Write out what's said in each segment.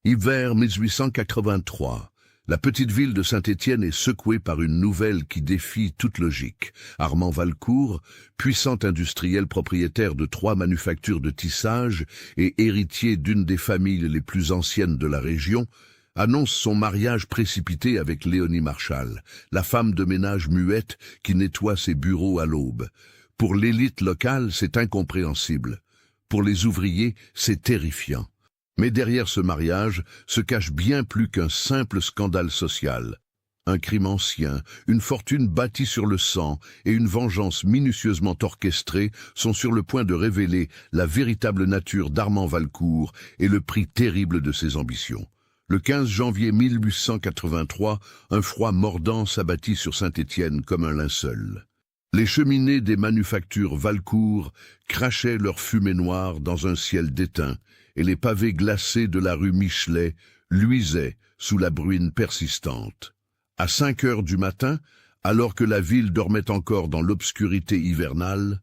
Hiver 1883. La petite ville de Saint-Étienne est secouée par une nouvelle qui défie toute logique. Armand Valcourt, puissant industriel propriétaire de 3 manufactures de tissage et héritier d'une des familles les plus anciennes de la région, annonce son mariage précipité avec Léonie Marchal, la femme de ménage muette qui nettoie ses bureaux à l'aube. Pour l'élite locale, c'est incompréhensible. Pour les ouvriers, c'est terrifiant. Mais derrière ce mariage se cache bien plus qu'un simple scandale social. Un crime ancien, une fortune bâtie sur le sang et une vengeance minutieusement orchestrée sont sur le point de révéler la véritable nature d'Armand Valcourt et le prix terrible de ses ambitions. Le 15 janvier 1883, un froid mordant s'abattit sur Saint-Étienne comme un linceul. Les cheminées des manufactures Valcourt crachaient leur fumée noire dans un ciel d'étain, et les pavés glacés de la rue Michelet luisaient sous la bruine persistante. À 5 heures du matin, alors que la ville dormait encore dans l'obscurité hivernale,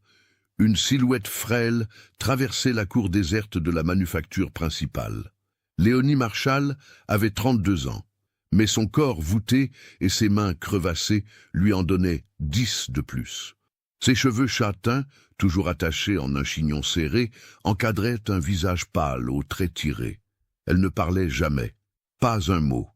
une silhouette frêle traversait la cour déserte de la manufacture principale. Léonie Marchal avait 32 ans, mais son corps voûté et ses mains crevassées lui en donnaient 10 de plus. Ses cheveux châtains, toujours attachés en un chignon serré, encadraient un visage pâle aux traits tirés. Elle ne parlait jamais, pas un mot.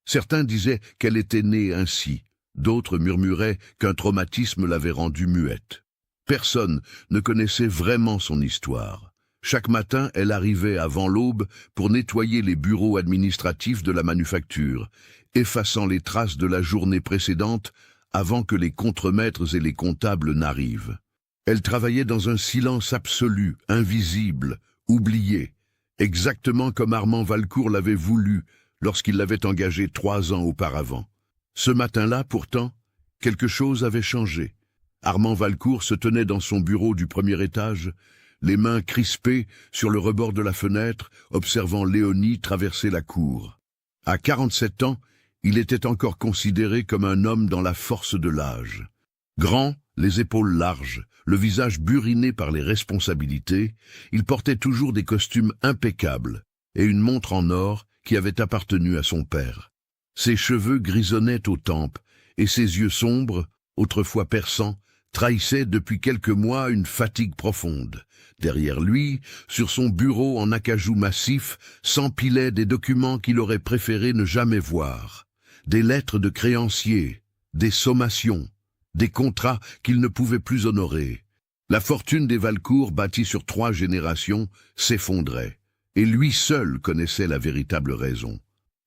Certains disaient qu'elle était née ainsi, d'autres murmuraient qu'un traumatisme l'avait rendue muette. Personne ne connaissait vraiment son histoire. Chaque matin, elle arrivait avant l'aube pour nettoyer les bureaux administratifs de la manufacture, effaçant les traces de la journée précédente avant que les contremaîtres et les comptables n'arrivent. Elle travaillait dans un silence absolu, invisible, oublié, exactement comme Armand Valcourt l'avait voulu lorsqu'il l'avait engagée 3 ans auparavant. Ce matin-là, pourtant, quelque chose avait changé. Armand Valcourt se tenait dans son bureau du premier étage, les mains crispées sur le rebord de la fenêtre, observant Léonie traverser la cour. À 47 ans, il était encore considéré comme un homme dans la force de l'âge. Grand, les épaules larges, le visage buriné par les responsabilités, il portait toujours des costumes impeccables et une montre en or qui avait appartenu à son père. Ses cheveux grisonnaient aux tempes et ses yeux sombres, autrefois perçants, trahissaient depuis quelques mois une fatigue profonde. Derrière lui, sur son bureau en acajou massif, s'empilaient des documents qu'il aurait préféré ne jamais voir. Des lettres de créanciers, des sommations, des contrats qu'il ne pouvait plus honorer. La fortune des Valcourt, bâtie sur 3 générations, s'effondrait, et lui seul connaissait la véritable raison.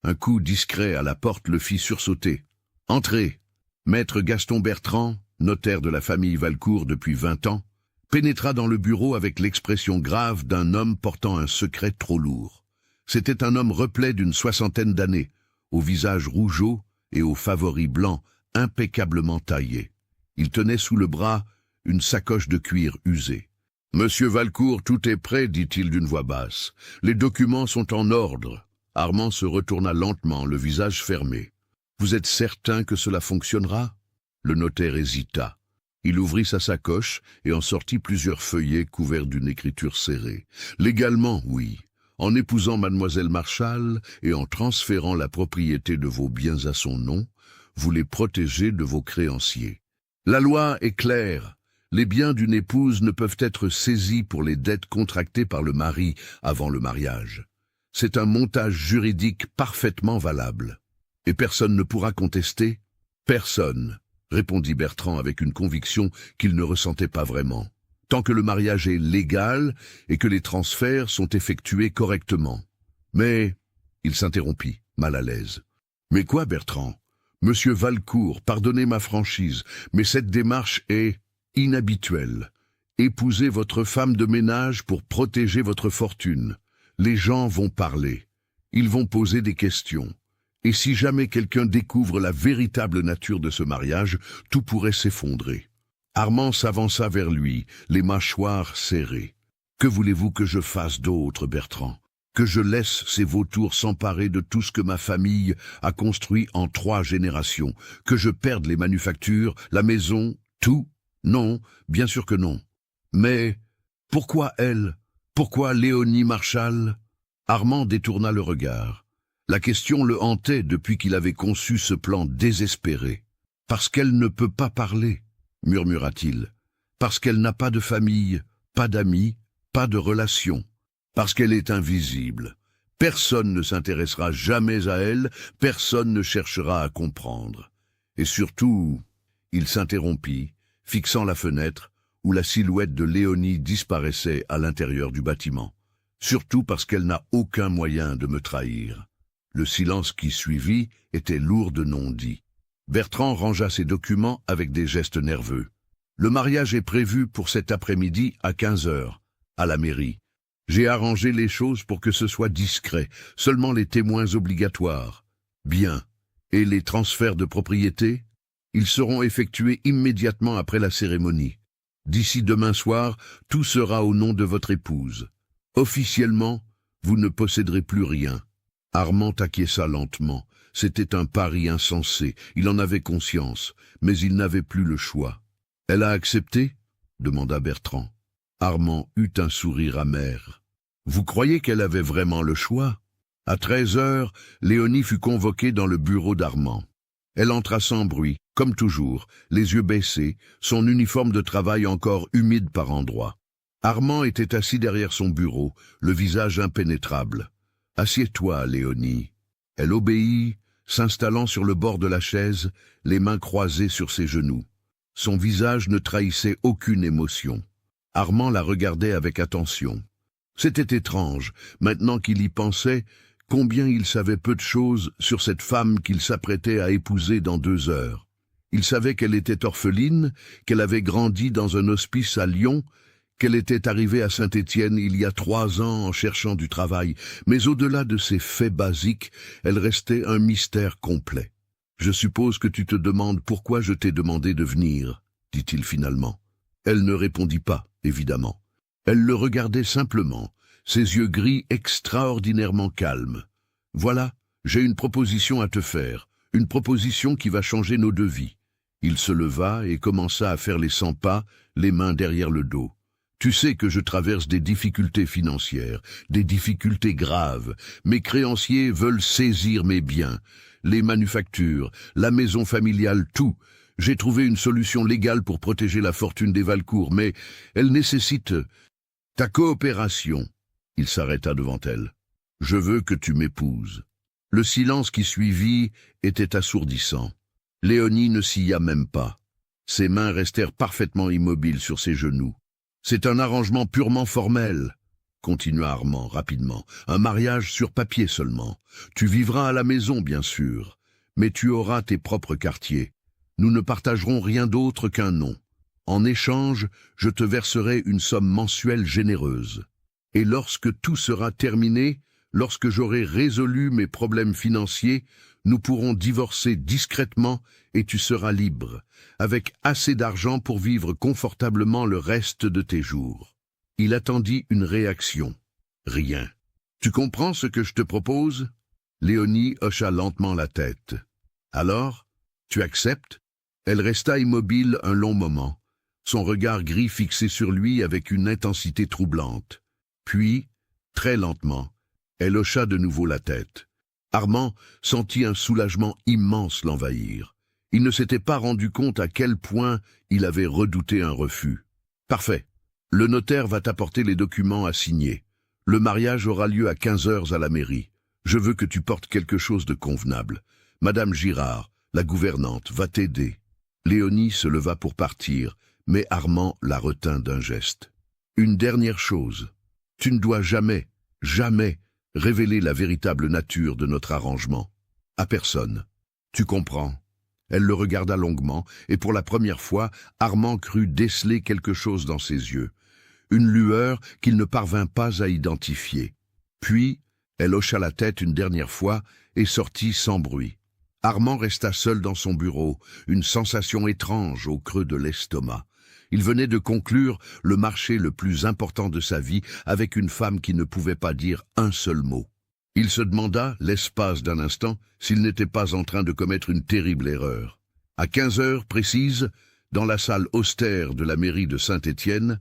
Un coup discret à la porte le fit sursauter. « Entrez !» Maître Gaston Bertrand, notaire de la famille Valcourt depuis 20 ans, pénétra dans le bureau avec l'expression grave d'un homme portant un secret trop lourd. C'était un homme replet d'une 60aine d'années, au visage rougeau et aux favoris blancs impeccablement taillés. Il tenait sous le bras une sacoche de cuir usée. « Monsieur Valcourt, tout est prêt, dit-il d'une voix basse. Les documents sont en ordre. » Armand se retourna lentement, le visage fermé. « Vous êtes certain que cela fonctionnera ?» Le notaire hésita. Il ouvrit sa sacoche et en sortit plusieurs feuillets couverts d'une écriture serrée. « Légalement, oui. En épousant mademoiselle Marchal et en transférant la propriété de vos biens à son nom, vous les protégez de vos créanciers. La loi est claire. Les biens d'une épouse ne peuvent être saisis pour les dettes contractées par le mari avant le mariage. C'est un montage juridique parfaitement valable. Et personne ne pourra contester ? Personne, répondit Bertrand avec une conviction qu'il ne ressentait pas vraiment. Tant que le mariage est légal et que les transferts sont effectués correctement. Mais, il s'interrompit, mal à l'aise. Mais quoi, Bertrand? Monsieur Valcourt, pardonnez ma franchise, mais cette démarche est inhabituelle. Épousez votre femme de ménage pour protéger votre fortune. Les gens vont parler. Ils vont poser des questions. Et si jamais quelqu'un découvre la véritable nature de ce mariage, tout pourrait s'effondrer. Armand s'avança vers lui, les mâchoires serrées. « Que voulez-vous que je fasse d'autre, Bertrand? Que je laisse ces vautours s'emparer de tout ce que ma famille a construit en 3 générations? Que je perde les manufactures, la maison, tout? Non, bien sûr que non. Mais pourquoi elle? Pourquoi Léonie Marchal ?» Armand détourna le regard. La question le hantait depuis qu'il avait conçu ce plan désespéré. « Parce qu'elle ne peut pas parler », murmura-t-il. « Parce qu'elle n'a pas de famille, pas d'amis, pas de relations. Parce qu'elle est invisible. Personne ne s'intéressera jamais à elle, personne ne cherchera à comprendre. Et surtout, il s'interrompit, fixant la fenêtre, où la silhouette de Léonie disparaissait à l'intérieur du bâtiment. Surtout parce qu'elle n'a aucun moyen de me trahir. Le silence qui suivit était lourd de non-dits. Bertrand rangea ses documents avec des gestes nerveux. Le mariage est prévu pour cet après-midi à 15 heures, à la mairie. J'ai arrangé les choses pour que ce soit discret, seulement les témoins obligatoires. Bien. Et les transferts de propriété? Ils seront effectués immédiatement après la cérémonie. D'ici demain soir, tout sera au nom de votre épouse. Officiellement, vous ne posséderez plus rien. Armand acquiesça lentement. C'était un pari insensé, il en avait conscience, mais il n'avait plus le choix. « Elle a accepté » demanda Bertrand. Armand eut un sourire amer. « Vous croyez qu'elle avait vraiment le choix ?» À 13 heures, Léonie fut convoquée dans le bureau d'Armand. Elle entra sans bruit, comme toujours, les yeux baissés, son uniforme de travail encore humide par endroits. Armand était assis derrière son bureau, le visage impénétrable. « Assieds-toi, Léonie. » Elle obéit, s'installant sur le bord de la chaise, les mains croisées sur ses genoux. Son visage ne trahissait aucune émotion. Armand la regardait avec attention. C'était étrange, maintenant qu'il y pensait, combien il savait peu de choses sur cette femme qu'il s'apprêtait à épouser dans 2 heures. Il savait qu'elle était orpheline, qu'elle avait grandi dans un hospice à Lyon, qu'elle était arrivée à Saint-Étienne il y a 3 ans en cherchant du travail, mais au-delà de ces faits basiques, elle restait un mystère complet. « Je suppose que tu te demandes pourquoi je t'ai demandé de venir, » dit-il finalement. Elle ne répondit pas, évidemment. Elle le regardait simplement, ses yeux gris extraordinairement calmes. « Voilà, j'ai une proposition à te faire, une proposition qui va changer nos 2 vies. » Il se leva et commença à faire les 100 pas, les mains derrière le dos. « Tu sais que je traverse des difficultés financières, des difficultés graves. Mes créanciers veulent saisir mes biens, les manufactures, la maison familiale, tout. J'ai trouvé une solution légale pour protéger la fortune des Valcourt, mais elle nécessite ta coopération. » Il s'arrêta devant elle. « Je veux que tu m'épouses. » Le silence qui suivit était assourdissant. Léonie ne scia même pas. Ses mains restèrent parfaitement immobiles sur ses genoux. « C'est un arrangement purement formel, » continua Armand rapidement. « Un mariage sur papier seulement. Tu vivras à la maison, bien sûr, mais tu auras tes propres quartiers. Nous ne partagerons rien d'autre qu'un nom. En échange, je te verserai une somme mensuelle généreuse. Et lorsque tout sera terminé, lorsque j'aurai résolu mes problèmes financiers, nous pourrons divorcer discrètement et tu seras libre, avec assez d'argent pour vivre confortablement le reste de tes jours. » Il attendit une réaction. Rien. « Tu comprends ce que je te propose ?» Léonie hocha lentement la tête. « Alors, tu acceptes ?» Elle resta immobile un long moment, son regard gris fixé sur lui avec une intensité troublante. Puis, très lentement, elle hocha de nouveau la tête. Armand sentit un soulagement immense l'envahir. Il ne s'était pas rendu compte à quel point il avait redouté un refus. « Parfait. Le notaire va t'apporter les documents à signer. Le mariage aura lieu à 15 heures à la mairie. Je veux que tu portes quelque chose de convenable. Madame Girard, la gouvernante, va t'aider. » Léonie se leva pour partir, mais Armand la retint d'un geste. « Une dernière chose. Tu ne dois jamais, jamais révéler la véritable nature de notre arrangement. À personne. Tu comprends ?» Elle le regarda longuement, et pour la première fois, Armand crut déceler quelque chose dans ses yeux. Une lueur qu'il ne parvint pas à identifier. Puis, elle hocha la tête une dernière fois et sortit sans bruit. Armand resta seul dans son bureau, une sensation étrange au creux de l'estomac. Il venait de conclure le marché le plus important de sa vie avec une femme qui ne pouvait pas dire un seul mot. Il se demanda, l'espace d'un instant, s'il n'était pas en train de commettre une terrible erreur. À 15 heures précises, dans la salle austère de la mairie de Saint-Étienne,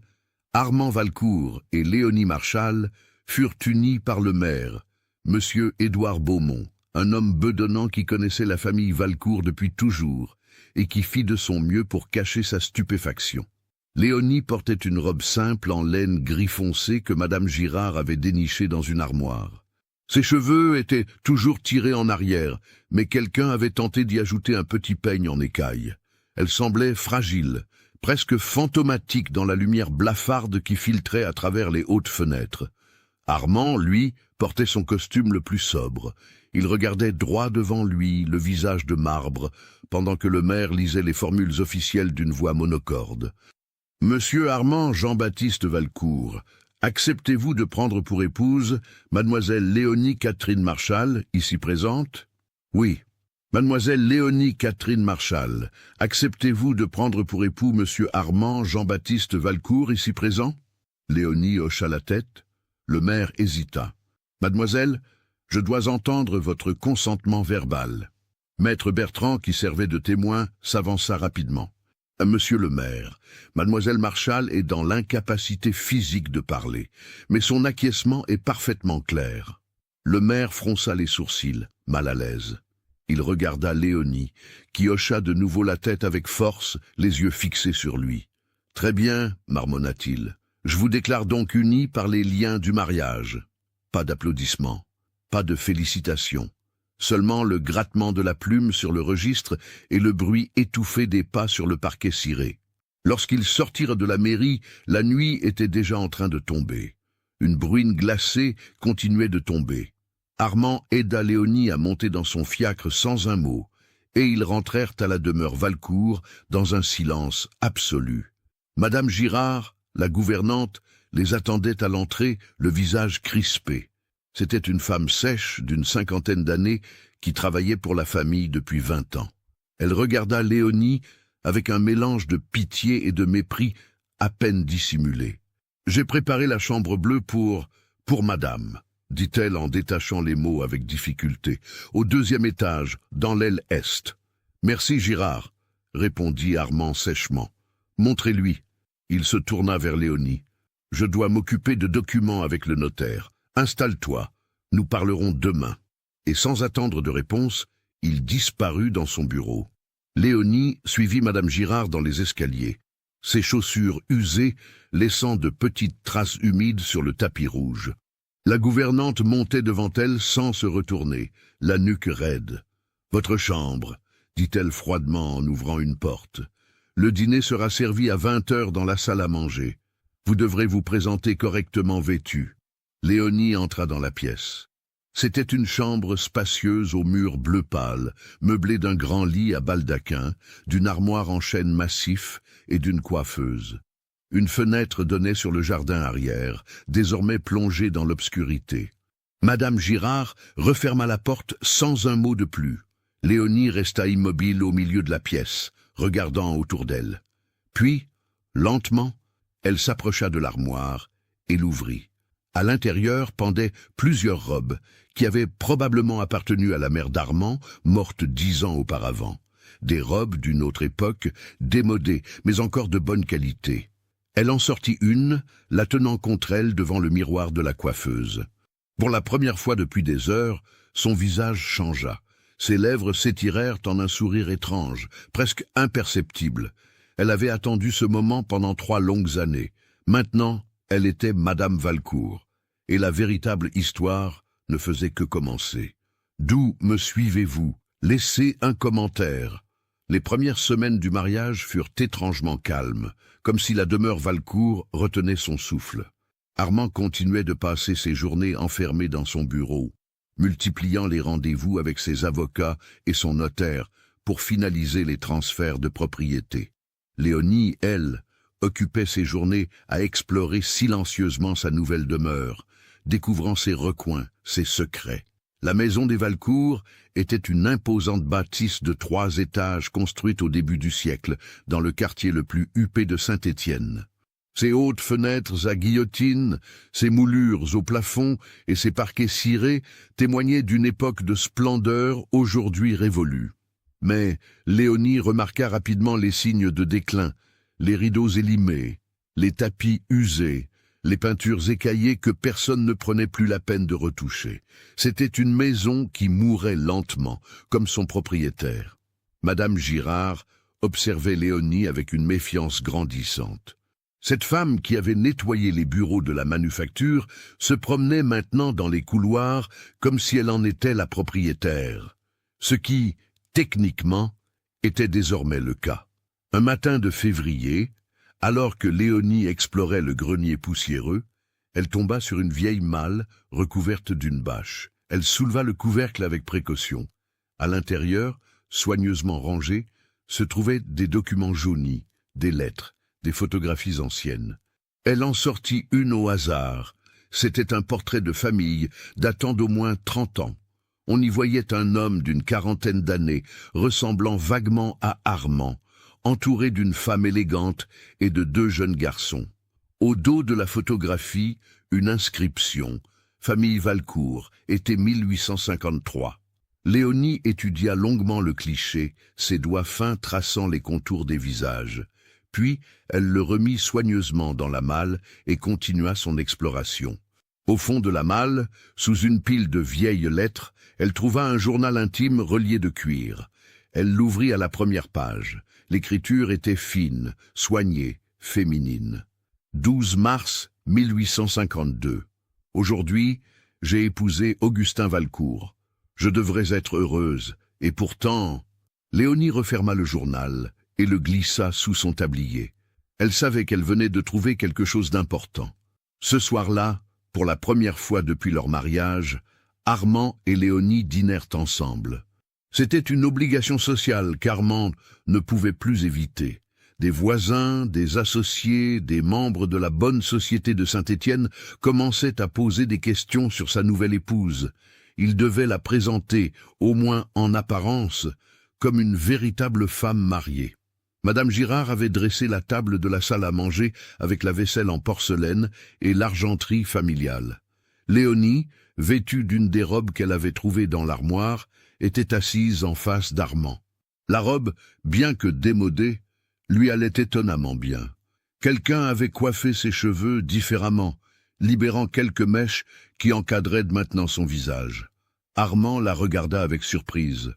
Armand Valcourt et Léonie Marchal furent unis par le maire, M. Édouard Beaumont, un homme bedonnant qui connaissait la famille Valcourt depuis toujours et qui fit de son mieux pour cacher sa stupéfaction. Léonie portait une robe simple en laine gris foncé que Madame Girard avait dénichée dans une armoire. Ses cheveux étaient toujours tirés en arrière, mais quelqu'un avait tenté d'y ajouter un petit peigne en écaille. Elle semblait fragile, presque fantomatique dans la lumière blafarde qui filtrait à travers les hautes fenêtres. Armand, lui, portait son costume le plus sobre. Il regardait droit devant lui, le visage de marbre, pendant que le maire lisait les formules officielles d'une voix monocorde. « Monsieur Armand Jean-Baptiste Valcourt, acceptez-vous de prendre pour épouse mademoiselle Léonie Catherine Marchal, ici présente ?»« Oui. »« Mademoiselle Léonie Catherine Marchal, acceptez-vous de prendre pour époux monsieur Armand Jean-Baptiste Valcourt, ici présent ?» Léonie hocha la tête. Le maire hésita. « Mademoiselle, je dois entendre votre consentement verbal. » Maître Bertrand, qui servait de témoin, s'avança rapidement. « Monsieur le maire, mademoiselle Marchal est dans l'incapacité physique de parler, mais son acquiescement est parfaitement clair. » Le maire fronça les sourcils, mal à l'aise. Il regarda Léonie, qui hocha de nouveau la tête avec force, les yeux fixés sur lui. « Très bien, marmonna-t-il. Je vous déclare donc unis par les liens du mariage. » Pas d'applaudissements, pas de félicitations. Seulement le grattement de la plume sur le registre et le bruit étouffé des pas sur le parquet ciré. Lorsqu'ils sortirent de la mairie, la nuit était déjà en train de tomber. Une bruine glacée continuait de tomber. Armand aida Léonie à monter dans son fiacre sans un mot, et ils rentrèrent à la demeure Valcourt dans un silence absolu. Madame Girard, la gouvernante, les attendait à l'entrée, le visage crispé. C'était une femme sèche d'une 50aine d'années qui travaillait pour la famille depuis 20 ans. Elle regarda Léonie avec un mélange de pitié et de mépris à peine dissimulé. « J'ai préparé la chambre bleue pour madame », dit-elle en détachant les mots avec difficulté, « au 2e étage, dans l'aile est. »« Merci, Girard, » répondit Armand sèchement. « Montrez-lui. » Il se tourna vers Léonie. « Je dois m'occuper de documents avec le notaire. Installe-toi, nous parlerons demain. » Et sans attendre de réponse, il disparut dans son bureau. Léonie suivit Madame Girard dans les escaliers, ses chaussures usées laissant de petites traces humides sur le tapis rouge. La gouvernante montait devant elle sans se retourner, la nuque raide. « Votre chambre, » dit-elle froidement en ouvrant une porte. « Le dîner sera servi à 20 heures dans la salle à manger. Vous devrez vous présenter correctement vêtu. » Léonie entra dans la pièce. C'était une chambre spacieuse aux murs bleu pâle, meublée d'un grand lit à baldaquin, d'une armoire en chêne massif et d'une coiffeuse. Une fenêtre donnait sur le jardin arrière, désormais plongé dans l'obscurité. Madame Girard referma la porte sans un mot de plus. Léonie resta immobile au milieu de la pièce, regardant autour d'elle. Puis, lentement, elle s'approcha de l'armoire et l'ouvrit. À l'intérieur pendaient plusieurs robes qui avaient probablement appartenu à la mère d'Armand, morte 10 ans auparavant. Des robes d'une autre époque, démodées, mais encore de bonne qualité. Elle en sortit une, la tenant contre elle devant le miroir de la coiffeuse. Pour la première fois depuis des heures, son visage changea. Ses lèvres s'étirèrent en un sourire étrange, presque imperceptible. Elle avait attendu ce moment pendant 3 longues années. Maintenant, elle était Madame Valcourt, et la véritable histoire ne faisait que commencer. « D'où me suivez-vous? Laissez un commentaire. » Les premières semaines du mariage furent étrangement calmes, comme si la demeure Valcourt retenait son souffle. Armand continuait de passer ses journées enfermé dans son bureau, multipliant les rendez-vous avec ses avocats et son notaire pour finaliser les transferts de propriété. Léonie, elle, occupait ses journées à explorer silencieusement sa nouvelle demeure, découvrant ses recoins, ses secrets. La maison des Valcourt était une imposante bâtisse de 3 étages construite au début du siècle, dans le quartier le plus huppé de Saint-Étienne. Ses hautes fenêtres à guillotine, ses moulures au plafond et ses parquets cirés témoignaient d'une époque de splendeur aujourd'hui révolue. Mais Léonie remarqua rapidement les signes de déclin, les rideaux élimés, les tapis usés, les peintures écaillées que personne ne prenait plus la peine de retoucher. C'était une maison qui mourait lentement, comme son propriétaire. Madame Girard observait Léonie avec une méfiance grandissante. Cette femme qui avait nettoyé les bureaux de la manufacture se promenait maintenant dans les couloirs comme si elle en était la propriétaire, ce qui, techniquement, était désormais le cas. Un matin de février, alors que Léonie explorait le grenier poussiéreux, elle tomba sur une vieille malle recouverte d'une bâche. Elle souleva le couvercle avec précaution. À l'intérieur, soigneusement rangés, se trouvaient des documents jaunis, des lettres, des photographies anciennes. Elle en sortit une au hasard. C'était un portrait de famille datant d'au moins 30 ans. On y voyait un homme d'une quarantaine d'années, ressemblant vaguement à Armand, entouré d'une femme élégante et de 2 jeunes garçons. Au dos de la photographie, une inscription « Famille Valcourt, été 1853 ». Léonie étudia longuement le cliché, ses doigts fins traçant les contours des visages. Puis, elle le remit soigneusement dans la malle et continua son exploration. Au fond de la malle, sous une pile de vieilles lettres, elle trouva un journal intime relié de cuir. Elle l'ouvrit à la première page. L'écriture était fine, soignée, féminine. 12 mars 1852. Aujourd'hui, j'ai épousé Augustin Valcourt. Je devrais être heureuse, et pourtant... Léonie referma le journal et le glissa sous son tablier. Elle savait qu'elle venait de trouver quelque chose d'important. Ce soir-là, pour la première fois depuis leur mariage, Armand et Léonie dînèrent ensemble. C'était une obligation sociale qu'Armand ne pouvait plus éviter. Des voisins, des associés, des membres de la bonne société de Saint-Étienne commençaient à poser des questions sur sa nouvelle épouse. Il devait la présenter, au moins en apparence, comme une véritable femme mariée. Madame Girard avait dressé la table de la salle à manger avec la vaisselle en porcelaine et l'argenterie familiale. Léonie, vêtue d'une des robes qu'elle avait trouvées dans l'armoire, était assise en face d'Armand. La robe, bien que démodée, lui allait étonnamment bien. Quelqu'un avait coiffé ses cheveux différemment, libérant quelques mèches qui encadraient maintenant son visage. Armand la regarda avec surprise.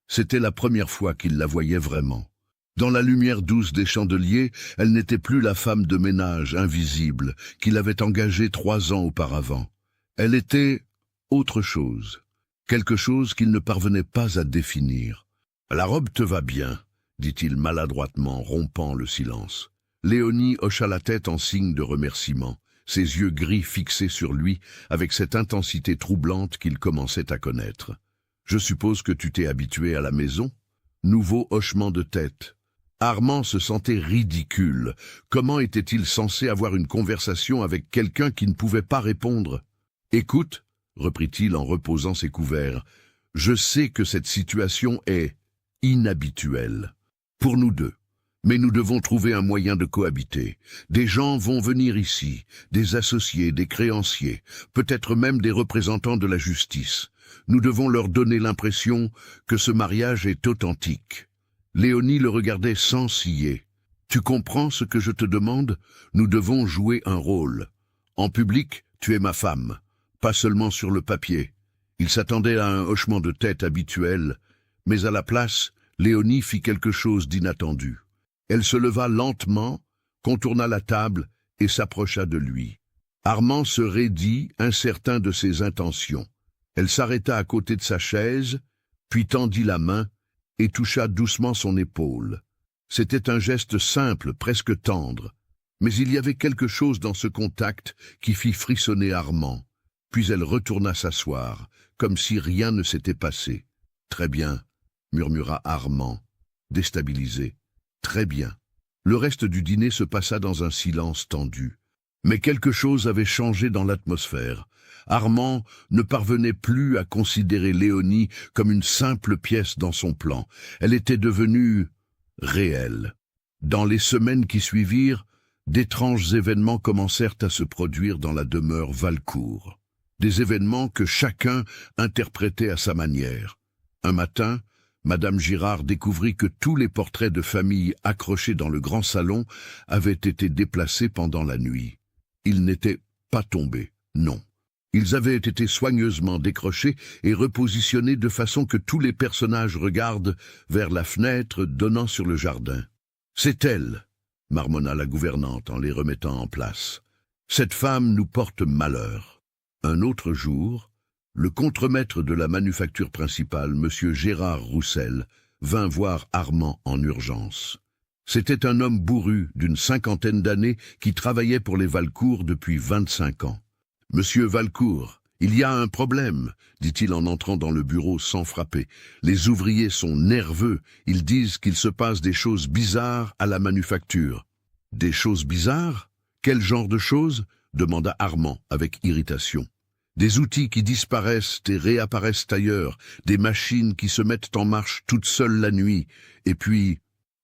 C'était la première fois qu'il la voyait vraiment. Dans la lumière douce des chandeliers, elle n'était plus la femme de ménage invisible qu'il avait engagée 3 ans auparavant. Elle était autre chose, quelque chose qu'il ne parvenait pas à définir. « La robe te va bien », dit-il maladroitement, rompant le silence. Léonie hocha la tête en signe de remerciement, ses yeux gris fixés sur lui avec cette intensité troublante qu'il commençait à connaître. « Je suppose que tu t'es habitué à la maison ?» Nouveau hochement de tête. Armand se sentait ridicule. Comment était-il censé avoir une conversation avec quelqu'un qui ne pouvait pas répondre ? « Écoute, » reprit-il en reposant ses couverts, « je sais que cette situation est inhabituelle. Pour nous deux. Mais nous devons trouver un moyen de cohabiter. Des gens vont venir ici, des associés, des créanciers, peut-être même des représentants de la justice. Nous devons leur donner l'impression que ce mariage est authentique. » Léonie le regardait sans ciller. « Tu comprends ce que je te demande ? Nous devons jouer un rôle. En public, tu es ma femme, pas seulement sur le papier. » Il s'attendait à un hochement de tête habituel, mais à la place, Léonie fit quelque chose d'inattendu. Elle se leva lentement, contourna la table et s'approcha de lui. Armand se raidit, incertain de ses intentions. Elle s'arrêta à côté de sa chaise, puis tendit la main et toucha doucement son épaule. C'était un geste simple, presque tendre, mais il y avait quelque chose dans ce contact qui fit frissonner Armand. Puis elle retourna s'asseoir, comme si rien ne s'était passé. « Très bien », murmura Armand, déstabilisé. « Très bien. » Le reste du dîner se passa dans un silence tendu. Mais quelque chose avait changé dans l'atmosphère. Armand ne parvenait plus à considérer Léonie comme une simple pièce dans son plan. Elle était devenue réelle. Dans les semaines qui suivirent, d'étranges événements commencèrent à se produire dans la demeure Valcourt. Des événements que chacun interprétait à sa manière. Un matin, Madame Girard découvrit que tous les portraits de famille accrochés dans le grand salon avaient été déplacés pendant la nuit. Ils n'étaient pas tombés, non. Ils avaient été soigneusement décrochés et repositionnés de façon que tous les personnages regardent vers la fenêtre donnant sur le jardin. « C'est elle !» marmonna la gouvernante en les remettant en place. « Cette femme nous porte malheur. » Un autre jour, le contremaître de la manufacture principale, M. Gérard Roussel, vint voir Armand en urgence. C'était un homme bourru d'une 50aine d'années qui travaillait pour les Valcourt depuis 25 ans. « Monsieur Valcourt, il y a un problème, dit-il en entrant dans le bureau sans frapper. Les ouvriers sont nerveux, ils disent qu'il se passe des choses bizarres à la manufacture. Des choses bizarres? Quel genre de choses? Demanda Armand avec irritation. Des outils qui disparaissent et réapparaissent ailleurs, des machines qui se mettent en marche toutes seules la nuit, et puis...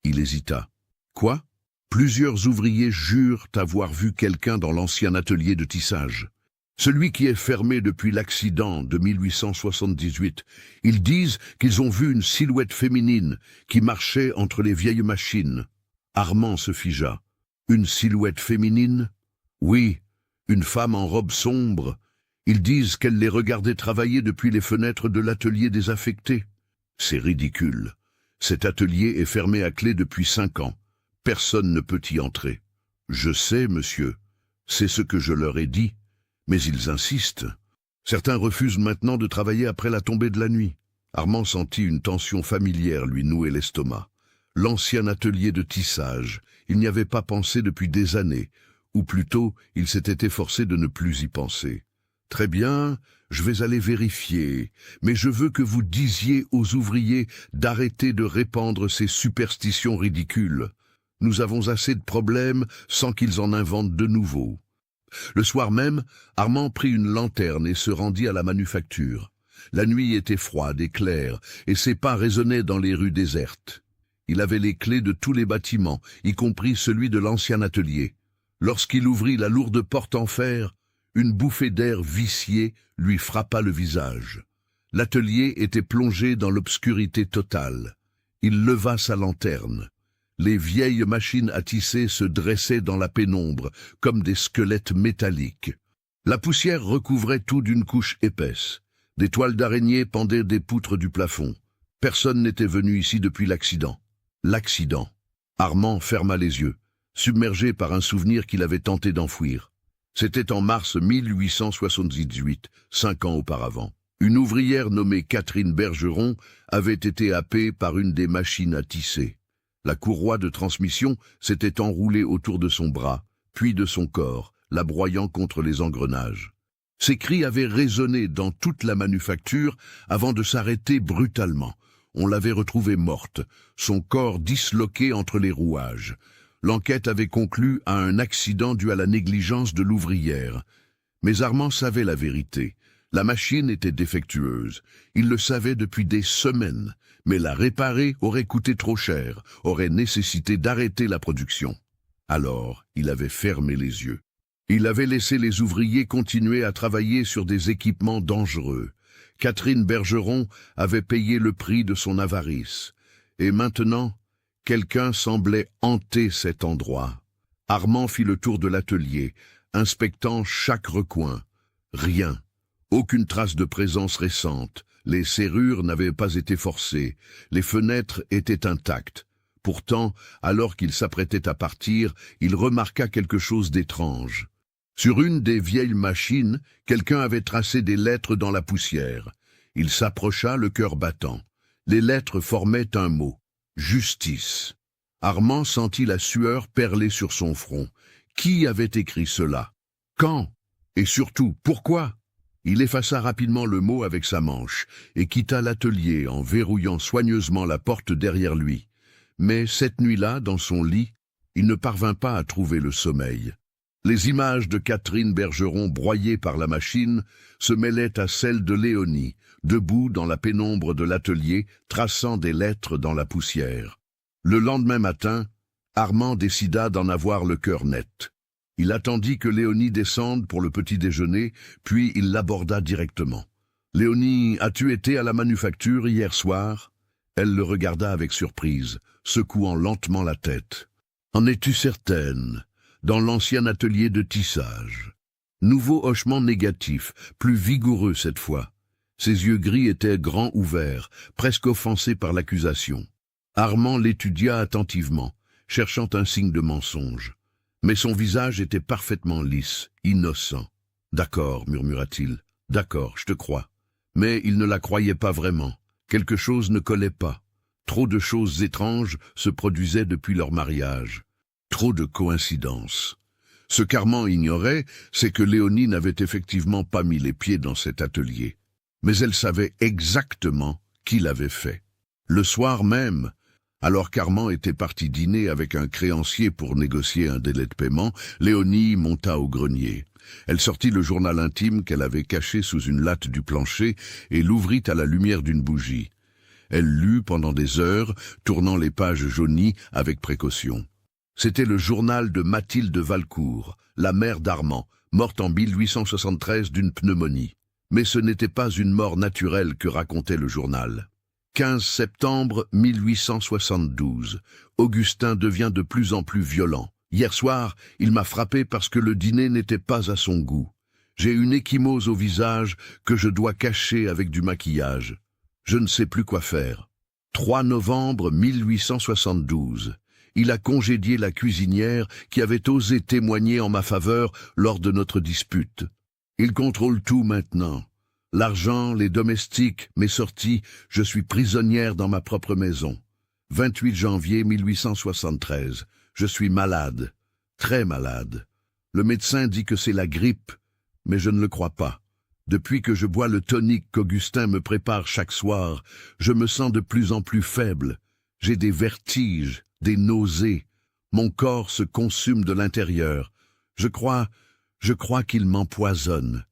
Il hésita. Quoi? Plusieurs ouvriers jurent avoir vu quelqu'un dans l'ancien atelier de tissage. Celui qui est fermé depuis l'accident de 1878. Ils disent qu'ils ont vu une silhouette féminine qui marchait entre les vieilles machines. Armand se figea. Une silhouette féminine? Oui, une femme en robe sombre. Ils disent qu'elle les regardait travailler depuis les fenêtres de l'atelier désaffecté. C'est ridicule. Cet atelier est fermé à clé depuis 5 ans. Personne ne peut y entrer. Je sais, monsieur. C'est ce que je leur ai dit. Mais ils insistent. Certains refusent maintenant de travailler après la tombée de la nuit. Armand sentit une tension familière lui nouer l'estomac. L'ancien atelier de tissage, il n'y avait pas pensé depuis des années, ou plutôt, il s'était efforcé de ne plus y penser. Très bien, je vais aller vérifier, mais je veux que vous disiez aux ouvriers d'arrêter de répandre ces superstitions ridicules. Nous avons assez de problèmes sans qu'ils en inventent de nouveaux. Le soir même, Armand prit une lanterne et se rendit à la manufacture. La nuit était froide et claire, et ses pas résonnaient dans les rues désertes. Il avait les clés de tous les bâtiments, y compris celui de l'ancien atelier. Lorsqu'il ouvrit la lourde porte en fer, une bouffée d'air vicié lui frappa le visage. L'atelier était plongé dans l'obscurité totale. Il leva sa lanterne. Les vieilles machines à tisser se dressaient dans la pénombre, comme des squelettes métalliques. La poussière recouvrait tout d'une couche épaisse. Des toiles d'araignée pendaient des poutres du plafond. Personne n'était venu ici depuis l'accident. L'accident. Armand ferma les yeux, submergé par un souvenir qu'il avait tenté d'enfouir. C'était en mars 1878, 5 ans auparavant. Une ouvrière nommée Catherine Bergeron avait été happée par une des machines à tisser. La courroie de transmission s'était enroulée autour de son bras, puis de son corps, la broyant contre les engrenages. Ses cris avaient résonné dans toute la manufacture avant de s'arrêter brutalement. On l'avait retrouvée morte, son corps disloqué entre les rouages. L'enquête avait conclu à un accident dû à la négligence de l'ouvrière. Mais Armand savait la vérité. La machine était défectueuse. Il le savait depuis des semaines. Mais la réparer aurait coûté trop cher, aurait nécessité d'arrêter la production. Alors, il avait fermé les yeux. Il avait laissé les ouvriers continuer à travailler sur des équipements dangereux. Catherine Bergeron avait payé le prix de son avarice. Et maintenant, quelqu'un semblait hanter cet endroit. Armand fit le tour de l'atelier, inspectant chaque recoin. Rien. Aucune trace de présence récente. Les serrures n'avaient pas été forcées. Les fenêtres étaient intactes. Pourtant, alors qu'il s'apprêtait à partir, il remarqua quelque chose d'étrange. Sur une des vieilles machines, quelqu'un avait tracé des lettres dans la poussière. Il s'approcha, le cœur battant. Les lettres formaient un mot. Justice. Armand sentit la sueur perler sur son front. Qui avait écrit cela? Quand? Et surtout, pourquoi? Il effaça rapidement le mot avec sa manche et quitta l'atelier en verrouillant soigneusement la porte derrière lui. Mais cette nuit-là, dans son lit, il ne parvint pas à trouver le sommeil. Les images de Catherine Bergeron broyées par la machine se mêlaient à celles de Léonie, debout dans la pénombre de l'atelier, traçant des lettres dans la poussière. Le lendemain matin, Armand décida d'en avoir le cœur net. Il attendit que Léonie descende pour le petit déjeuner, puis il l'aborda directement. « Léonie, as-tu été à la manufacture hier soir ?» Elle le regarda avec surprise, secouant lentement la tête. « En es-tu certaine? Dans l'ancien atelier de tissage. » Nouveau hochement négatif, plus vigoureux cette fois. Ses yeux gris étaient grands ouverts, presque offensés par l'accusation. Armand l'étudia attentivement, cherchant un signe de mensonge. Mais son visage était parfaitement lisse, innocent. « D'accord, murmura-t-il. « D'accord, je te crois. » Mais il ne la croyait pas vraiment. Quelque chose ne collait pas. Trop de choses étranges se produisaient depuis leur mariage. Trop de coïncidences. Ce qu'Armand ignorait, c'est que Léonie n'avait effectivement pas mis les pieds dans cet atelier. Mais elle savait exactement qui l'avait fait. Le soir même, alors qu'Armand était parti dîner avec un créancier pour négocier un délai de paiement, Léonie monta au grenier. Elle sortit le journal intime qu'elle avait caché sous une latte du plancher et l'ouvrit à la lumière d'une bougie. Elle lut pendant des heures, tournant les pages jaunies avec précaution. C'était le journal de Mathilde Valcourt, la mère d'Armand, morte en 1873 d'une pneumonie. Mais ce n'était pas une mort naturelle que racontait le journal. 15 septembre 1872. Augustin devient de plus en plus violent. Hier soir, il m'a frappé parce que le dîner n'était pas à son goût. J'ai une ecchymose au visage que je dois cacher avec du maquillage. Je ne sais plus quoi faire. 3 novembre 1872. Il a congédié la cuisinière qui avait osé témoigner en ma faveur lors de notre dispute. Il contrôle tout maintenant. L'argent, les domestiques, mes sorties, je suis prisonnière dans ma propre maison. 28 janvier 1873. Je suis malade, très malade. Le médecin dit que c'est la grippe, mais je ne le crois pas. Depuis que je bois le tonique qu'Augustin me prépare chaque soir, je me sens de plus en plus faible. J'ai des vertiges, des nausées. Mon corps se consume de l'intérieur. Je crois qu'il m'empoisonne.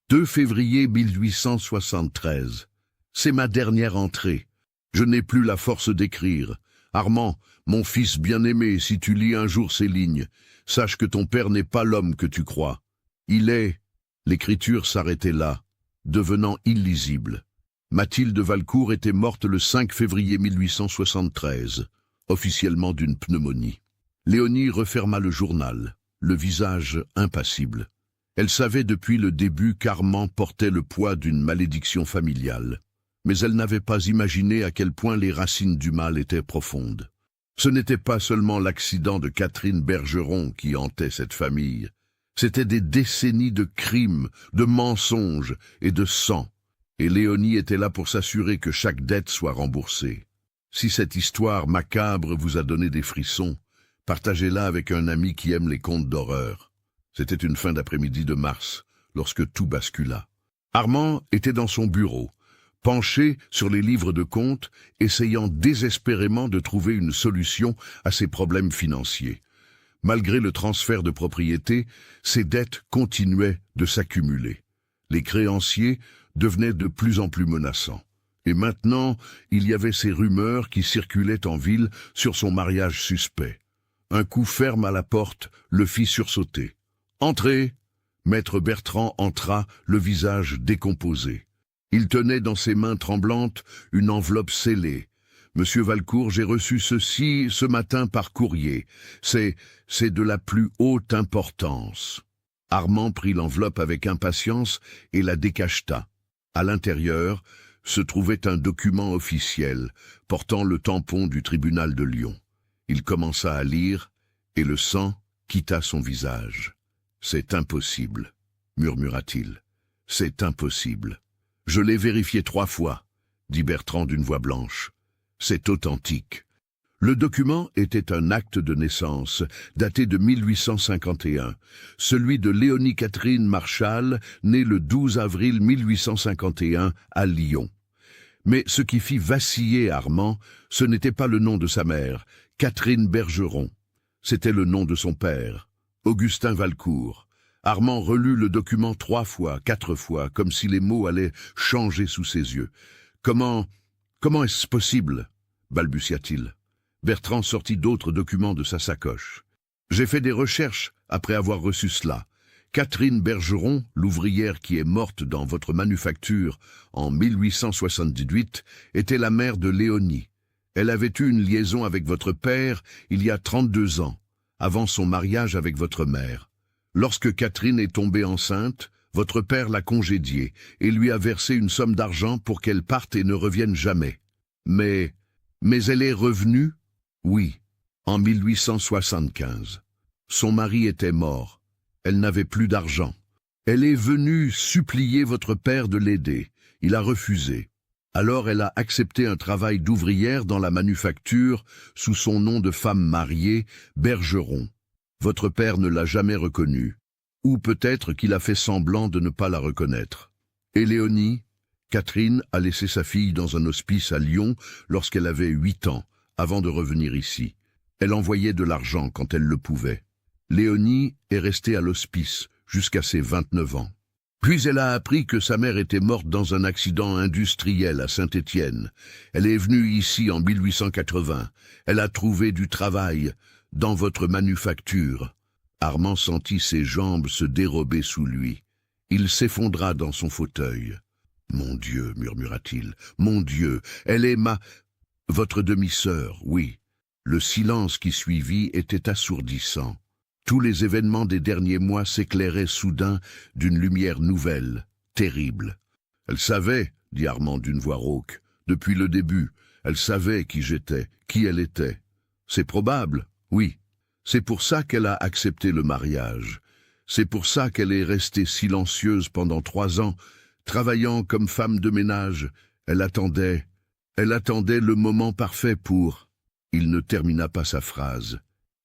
2 février 1873. C'est ma dernière entrée. Je n'ai plus la force d'écrire. Armand, mon fils bien-aimé, si tu lis un jour ces lignes, sache que ton père n'est pas l'homme que tu crois. Il est... L'écriture s'arrêtait là, devenant illisible. Mathilde Valcourt était morte le 5 février 1873, officiellement d'une pneumonie. Léonie referma le journal, le visage impassible. Elle savait depuis le début qu'Armand portait le poids d'une malédiction familiale. Mais elle n'avait pas imaginé à quel point les racines du mal étaient profondes. Ce n'était pas seulement l'accident de Catherine Bergeron qui hantait cette famille. C'étaient des décennies de crimes, de mensonges et de sang. Et Léonie était là pour s'assurer que chaque dette soit remboursée. Si cette histoire macabre vous a donné des frissons, partagez-la avec un ami qui aime les contes d'horreur. C'était une fin d'après-midi de mars, lorsque tout bascula. Armand était dans son bureau, penché sur les livres de comptes, essayant désespérément de trouver une solution à ses problèmes financiers. Malgré le transfert de propriété, ses dettes continuaient de s'accumuler. Les créanciers devenaient de plus en plus menaçants. Et maintenant, il y avait ces rumeurs qui circulaient en ville sur son mariage suspect. Un coup ferme à la porte le fit sursauter. « Entrez !» Maître Bertrand entra, le visage décomposé. Il tenait dans ses mains tremblantes une enveloppe scellée. « Monsieur Valcourt, j'ai reçu ceci ce matin par courrier. C'est de la plus haute importance. » Armand prit l'enveloppe avec impatience et la décacheta. À l'intérieur se trouvait un document officiel portant le tampon du tribunal de Lyon. Il commença à lire et le sang quitta son visage. « C'est impossible, » murmura-t-il. « C'est impossible. » « Je l'ai vérifié 3 fois, » dit Bertrand d'une voix blanche. « C'est authentique. » Le document était un acte de naissance, daté de 1851, celui de Léonie Catherine Marchal, née le 12 avril 1851 à Lyon. Mais ce qui fit vaciller Armand, ce n'était pas le nom de sa mère, Catherine Bergeron. C'était le nom de son père, Augustin Valcourt. Armand relut le document 3 fois, 4 fois, comme si les mots allaient changer sous ses yeux. « Comment est-ce possible ?» balbutia-t-il. Bertrand sortit d'autres documents de sa sacoche. « J'ai fait des recherches après avoir reçu cela. Catherine Bergeron, l'ouvrière qui est morte dans votre manufacture en 1878, était la mère de Léonie. Elle avait eu une liaison avec votre père il y a 32 ans, avant son mariage avec votre mère. Lorsque Catherine est tombée enceinte, votre père l'a congédiée et lui a versé une somme d'argent pour qu'elle parte et ne revienne jamais. Mais elle est revenue? Oui, en 1875. Son mari était mort. Elle n'avait plus d'argent. Elle est venue supplier votre père de l'aider. Il a refusé. Alors elle a accepté un travail d'ouvrière dans la manufacture sous son nom de femme mariée, Bergeron. Votre père ne l'a jamais reconnue. Ou peut-être qu'il a fait semblant de ne pas la reconnaître. Et Léonie? Catherine a laissé sa fille dans un hospice à Lyon lorsqu'elle avait 8 ans, avant de revenir ici. Elle envoyait de l'argent quand elle le pouvait. Léonie est restée à l'hospice jusqu'à ses 29 ans. Puis elle a appris que sa mère était morte dans un accident industriel à Saint-Étienne. Elle est venue ici en 1880. Elle a trouvé du travail dans votre manufacture. Armand sentit ses jambes se dérober sous lui. Il s'effondra dans son fauteuil. « Mon Dieu, murmura-t-il, mon Dieu, elle est votre demi-sœur, oui. » Le silence qui suivit était assourdissant. Tous les événements des derniers mois s'éclairaient soudain d'une lumière nouvelle, terrible. « Elle savait, dit Armand d'une voix rauque, depuis le début, elle savait qui j'étais, qui elle était. C'est probable, oui. C'est pour ça qu'elle a accepté le mariage. C'est pour ça qu'elle est restée silencieuse pendant 3 ans, travaillant comme femme de ménage. Elle attendait le moment parfait pour... » Il ne termina pas sa phrase.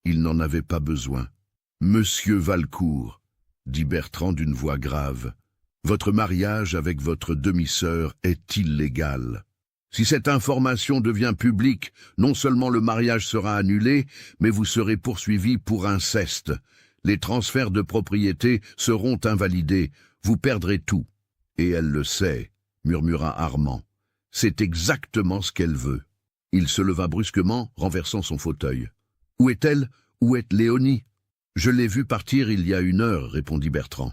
Il n'en avait pas besoin. « Monsieur Valcourt, dit Bertrand d'une voix grave, votre mariage avec votre demi-sœur est illégal. Si cette information devient publique, non seulement le mariage sera annulé, mais vous serez poursuivi pour inceste. Les transferts de propriété seront invalidés. Vous perdrez tout. » Et elle le sait, murmura Armand. C'est exactement ce qu'elle veut. Il se leva brusquement, renversant son fauteuil. « Où est-elle? Où est Léonie ?»« Je l'ai vue partir il y a 1 heure, répondit Bertrand.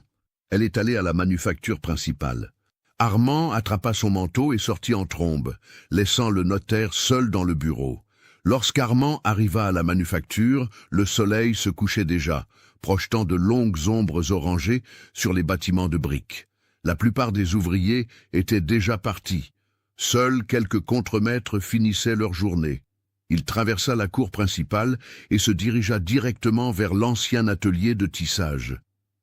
Elle est allée à la manufacture principale. » Armand attrapa son manteau et sortit en trombe, laissant le notaire seul dans le bureau. Lorsqu'Armand arriva à la manufacture, le soleil se couchait déjà, projetant de longues ombres orangées sur les bâtiments de briques. La plupart des ouvriers étaient déjà partis. Seuls quelques contremaîtres finissaient leur journée. Il traversa la cour principale et se dirigea directement vers l'ancien atelier de tissage.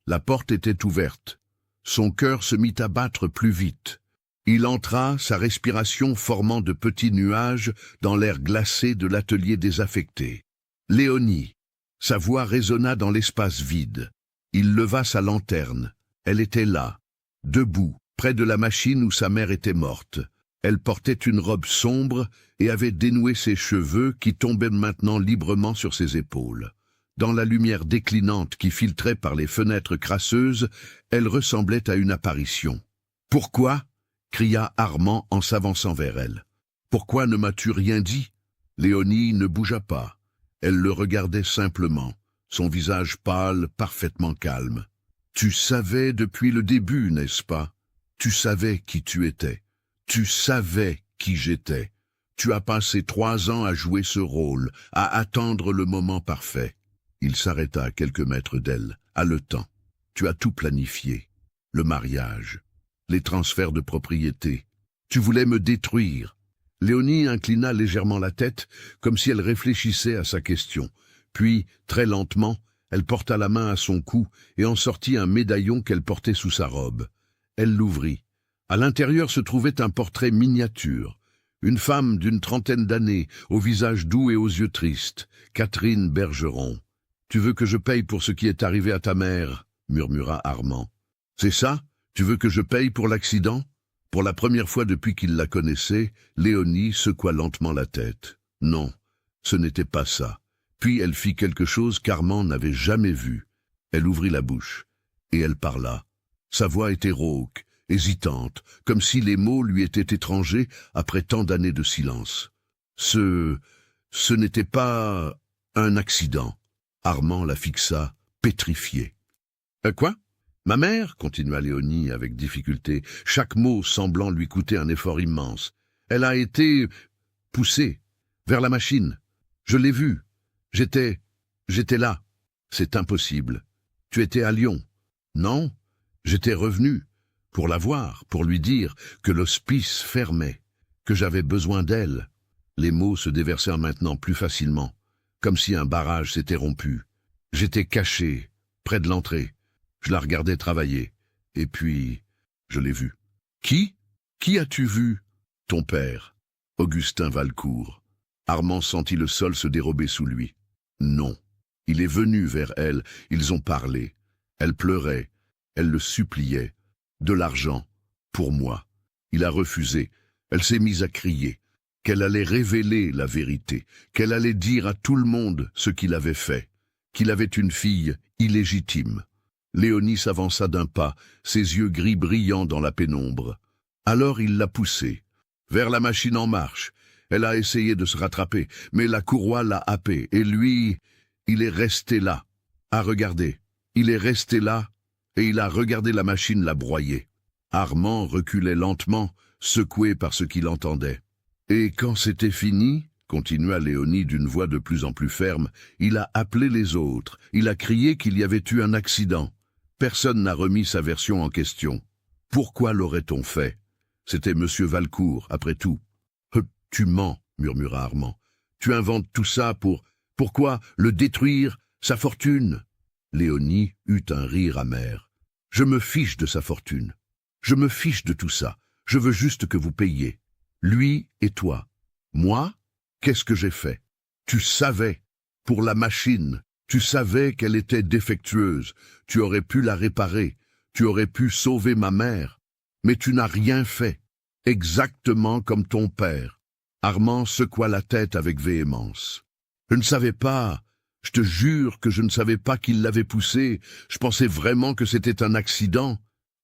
La porte était ouverte. Son cœur se mit à battre plus vite. Il entra, sa respiration formant de petits nuages dans l'air glacé de l'atelier désaffecté. Léonie. Sa voix résonna dans l'espace vide. Il leva sa lanterne. Elle était là, debout, près de la machine où sa mère était morte. Elle portait une robe sombre et avait dénoué ses cheveux qui tombaient maintenant librement sur ses épaules. Dans la lumière déclinante qui filtrait par les fenêtres crasseuses, elle ressemblait à une apparition. « Pourquoi » cria Armand en s'avançant vers elle. « Pourquoi ne m'as-tu rien dit ?» Léonie ne bougea pas. Elle le regardait simplement, son visage pâle, parfaitement calme. « Tu savais depuis le début, n'est-ce pas? Tu savais qui tu étais. Tu savais qui j'étais. Tu as passé 3 ans à jouer ce rôle, à attendre le moment parfait. » Il s'arrêta à quelques mètres d'elle, haletant. « Tu as tout planifié. Le mariage, les transferts de propriété. Tu voulais me détruire. » Léonie inclina légèrement la tête, comme si elle réfléchissait à sa question. Puis, très lentement, elle porta la main à son cou et en sortit un médaillon qu'elle portait sous sa robe. Elle l'ouvrit. À l'intérieur se trouvait un portrait miniature. Une femme d'une 30aine d'années, au visage doux et aux yeux tristes, Catherine Bergeron. « Tu veux que je paye pour ce qui est arrivé à ta mère ?» murmura Armand. « C'est ça? Tu veux que je paye pour l'accident ?» Pour la première fois depuis qu'il la connaissait, Léonie secoua lentement la tête. Non, ce n'était pas ça. Puis elle fit quelque chose qu'Armand n'avait jamais vu. Elle ouvrit la bouche, et elle parla. Sa voix était rauque, hésitante, comme si les mots lui étaient étrangers après tant d'années de silence. Ce n'était pas un accident. Armand la fixa, pétrifié. « Quoi ? Ma mère ?» continua Léonie avec difficulté, chaque mot semblant lui coûter un effort immense. « Elle a été poussée vers la machine. Je l'ai vue. J'étais là. C'est impossible. Tu étais à Lyon. Non, j'étais revenu pour la voir, pour lui dire que l'hospice fermait, que j'avais besoin d'elle. Les mots se déversèrent maintenant plus facilement, comme si un barrage s'était rompu. J'étais caché, près de l'entrée. Je la regardais travailler. Et puis, je l'ai vue. Qui? Qui as-tu vu? Ton père, Augustin Valcourt. Armand sentit le sol se dérober sous lui. Non. Il est venu vers elle, ils ont parlé. Elle pleurait, elle le suppliait. De l'argent, pour moi. Il a refusé. Elle s'est mise à crier. Qu'elle allait révéler la vérité, qu'elle allait dire à tout le monde ce qu'il avait fait, qu'il avait une fille illégitime. Léonie s'avança d'un pas, ses yeux gris brillants dans la pénombre. Alors il l'a poussée, vers la machine en marche. Elle a essayé de se rattraper, mais la courroie l'a happée, et lui, il est resté là, à regarder. Il est resté là, et il a regardé la machine la broyer. Armand reculait lentement, secoué par ce qu'il entendait. Et quand c'était fini, continua Léonie d'une voix de plus en plus ferme, il a appelé les autres, il a crié qu'il y avait eu un accident. Personne n'a remis sa version en question. Pourquoi l'aurait-on fait? C'était monsieur Valcourt, après tout. Tu mens, murmura Armand. Tu inventes tout ça pour... Pourquoi le détruire, sa fortune? Léonie eut un rire amer. Je me fiche de sa fortune. Je me fiche de tout ça. Je veux juste que vous payiez. Lui et toi. Moi, qu'est-ce que j'ai fait? Tu savais. Pour la machine. Tu savais qu'elle était défectueuse. Tu aurais pu la réparer. Tu aurais pu sauver ma mère. Mais tu n'as rien fait. Exactement comme ton père. Armand secoua la tête avec véhémence. Je ne savais pas. Je te jure que je ne savais pas qu'il l'avait poussée. Je pensais vraiment que c'était un accident.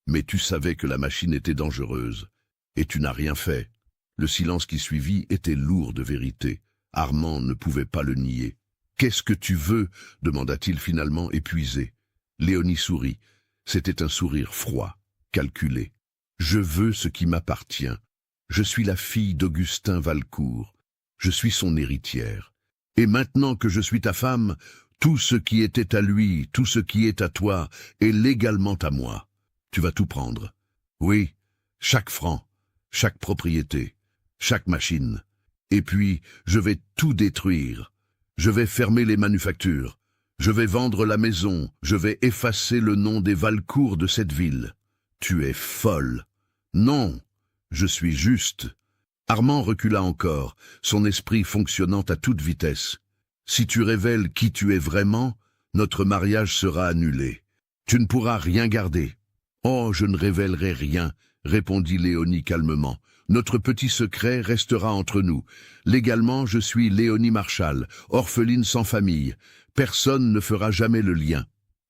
Mais tu savais que la machine était dangereuse. Et tu n'as rien fait. Le silence qui suivit était lourd de vérité. Armand ne pouvait pas le nier. « Qu'est-ce que tu veux » demanda-t-il finalement épuisé. Léonie sourit. C'était un sourire froid, calculé. « Je veux ce qui m'appartient. Je suis la fille d'Augustin Valcourt. Je suis son héritière. Et maintenant que je suis ta femme, tout ce qui était à lui, tout ce qui est à toi, est légalement à moi. Tu vas tout prendre. Oui, chaque franc, chaque propriété, chaque machine. Et puis, je vais tout détruire. Je vais fermer les manufactures. Je vais vendre la maison. Je vais effacer le nom des Valcourt de cette ville. Tu es folle. Non, je suis juste. Armand recula encore, son esprit fonctionnant à toute vitesse. Si tu révèles qui tu es vraiment, notre mariage sera annulé. Tu ne pourras rien garder. Oh, je ne révélerai rien, répondit Léonie calmement. Notre petit secret restera entre nous. Légalement, je suis Léonie Marchal, orpheline sans famille. Personne ne fera jamais le lien.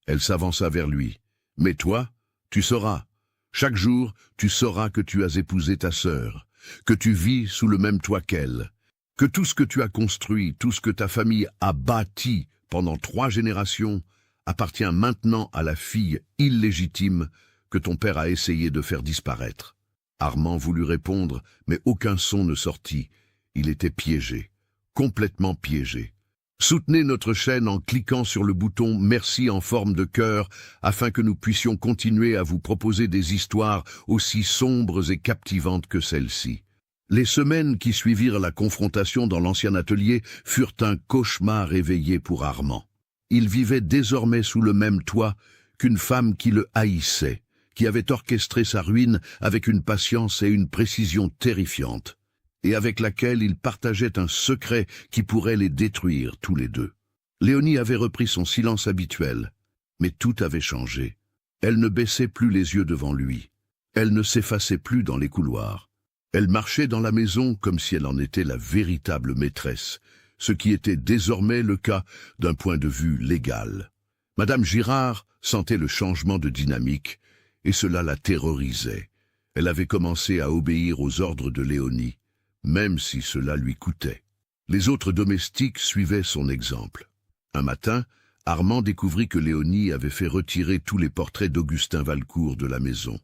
Elle s'avança vers lui. Mais toi, tu sauras. Chaque jour, tu sauras que tu as épousé ta sœur, que tu vis sous le même toit qu'elle, que tout ce que tu as construit, tout ce que ta famille a bâti pendant 3 générations, appartient maintenant à la fille illégitime que ton père a essayé de faire disparaître. Armand voulut répondre, mais aucun son ne sortit. Il était piégé, complètement piégé. Soutenez notre chaîne en cliquant sur le bouton « Merci » en forme de cœur afin que nous puissions continuer à vous proposer des histoires aussi sombres et captivantes que celle-ci. Les semaines qui suivirent la confrontation dans l'ancien atelier furent un cauchemar éveillé pour Armand. Il vivait désormais sous le même toit qu'une femme qui le haïssait, qui avait orchestré sa ruine avec une patience et une précision terrifiantes, et avec laquelle il partageait un secret qui pourrait les détruire tous les deux. Léonie avait repris son silence habituel, mais tout avait changé. Elle ne baissait plus les yeux devant lui. Elle ne s'effaçait plus dans les couloirs. Elle marchait dans la maison comme si elle en était la véritable maîtresse, ce qui était désormais le cas d'un point de vue légal. Madame Girard sentait le changement de dynamique, et cela la terrorisait. Elle avait commencé à obéir aux ordres de Léonie, même si cela lui coûtait. Les autres domestiques suivaient son exemple. Un matin, Armand découvrit que Léonie avait fait retirer tous les portraits d'Augustin Valcourt de la maison.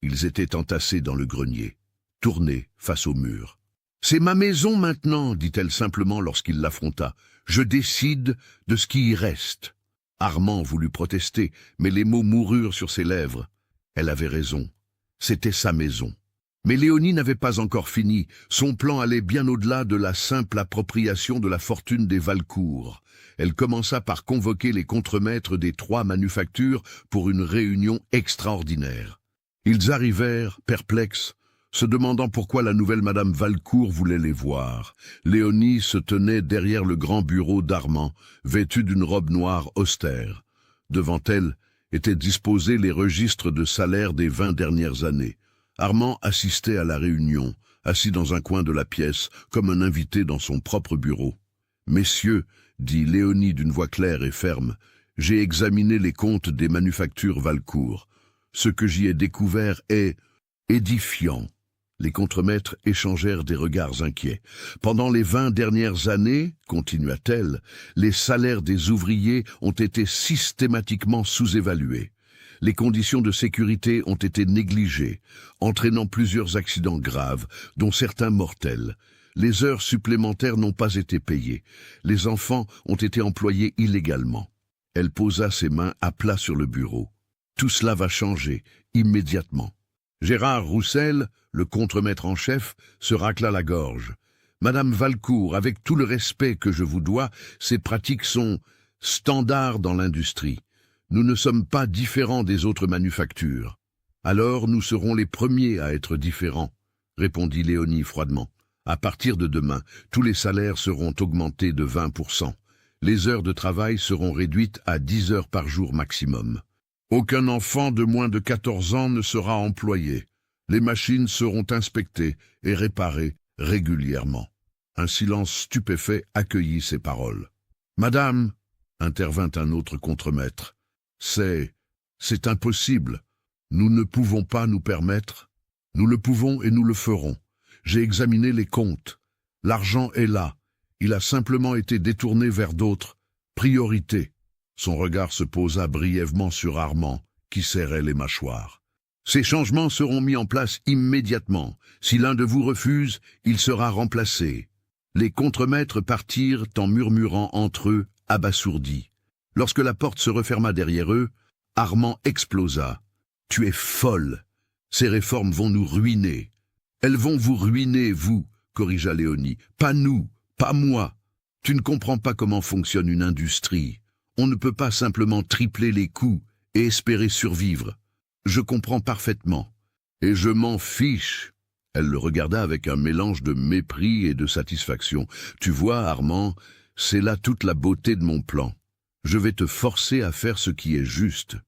Ils étaient entassés dans le grenier, tournés face au mur. « C'est ma maison maintenant, dit-elle simplement lorsqu'il l'affronta. Je décide de ce qui y reste. » Armand voulut protester, mais les mots moururent sur ses lèvres. Elle avait raison. C'était sa maison. Mais Léonie n'avait pas encore fini. Son plan allait bien au-delà de la simple appropriation de la fortune des Valcourt. Elle commença par convoquer les contremaîtres des 3 manufactures pour une réunion extraordinaire. Ils arrivèrent, perplexes, se demandant pourquoi la nouvelle Madame Valcourt voulait les voir. Léonie se tenait derrière le grand bureau d'Armand, vêtue d'une robe noire austère. Devant elle étaient disposés les registres de salaire des 20 dernières années. Armand assistait à la réunion, assis dans un coin de la pièce, comme un invité dans son propre bureau. « Messieurs, dit Léonie d'une voix claire et ferme, j'ai examiné les comptes des manufactures Valcourt. Ce que j'y ai découvert est édifiant. » Les contremaîtres échangèrent des regards inquiets. « Pendant les 20 dernières années, continua-t-elle, les salaires des ouvriers ont été systématiquement sous-évalués. Les conditions de sécurité ont été négligées, entraînant plusieurs accidents graves, dont certains mortels. Les heures supplémentaires n'ont pas été payées. Les enfants ont été employés illégalement. » Elle posa ses mains à plat sur le bureau. « Tout cela va changer, immédiatement. » Gérard Roussel, le contremaître en chef, se racla la gorge. « Madame Valcourt, avec tout le respect que je vous dois, ces pratiques sont standards dans l'industrie. Nous ne sommes pas différents des autres manufactures. »« Alors nous serons les premiers à être différents, » répondit Léonie froidement. « À partir de demain, tous les salaires seront augmentés de 20%. Les heures de travail seront réduites à 10 heures par jour maximum. Aucun enfant de moins de 14 ans ne sera employé. Les machines seront inspectées et réparées régulièrement. » Un silence stupéfait accueillit ces paroles. « Madame, » intervint un autre contremaître, « c'est impossible. Nous ne pouvons pas nous permettre. Nous le pouvons et nous le ferons. J'ai examiné les comptes. L'argent est là. Il a simplement été détourné vers d'autres priorités. » Son regard se posa brièvement sur Armand, qui serrait les mâchoires. « Ces changements seront mis en place immédiatement. Si l'un de vous refuse, il sera remplacé. » Les contremaîtres partirent en murmurant entre eux, abasourdis. Lorsque la porte se referma derrière eux, Armand explosa. « Tu es folle. Ces réformes vont nous ruiner. »« Elles vont vous ruiner, vous, » corrigea Léonie. « Pas nous, pas moi. Tu ne comprends pas comment fonctionne une industrie. On ne peut pas simplement tripler les coûts et espérer survivre. Je comprends parfaitement. Et je m'en fiche. » Elle le regarda avec un mélange de mépris et de satisfaction. « Tu vois, Armand, c'est là toute la beauté de mon plan. Je vais te forcer à faire ce qui est juste.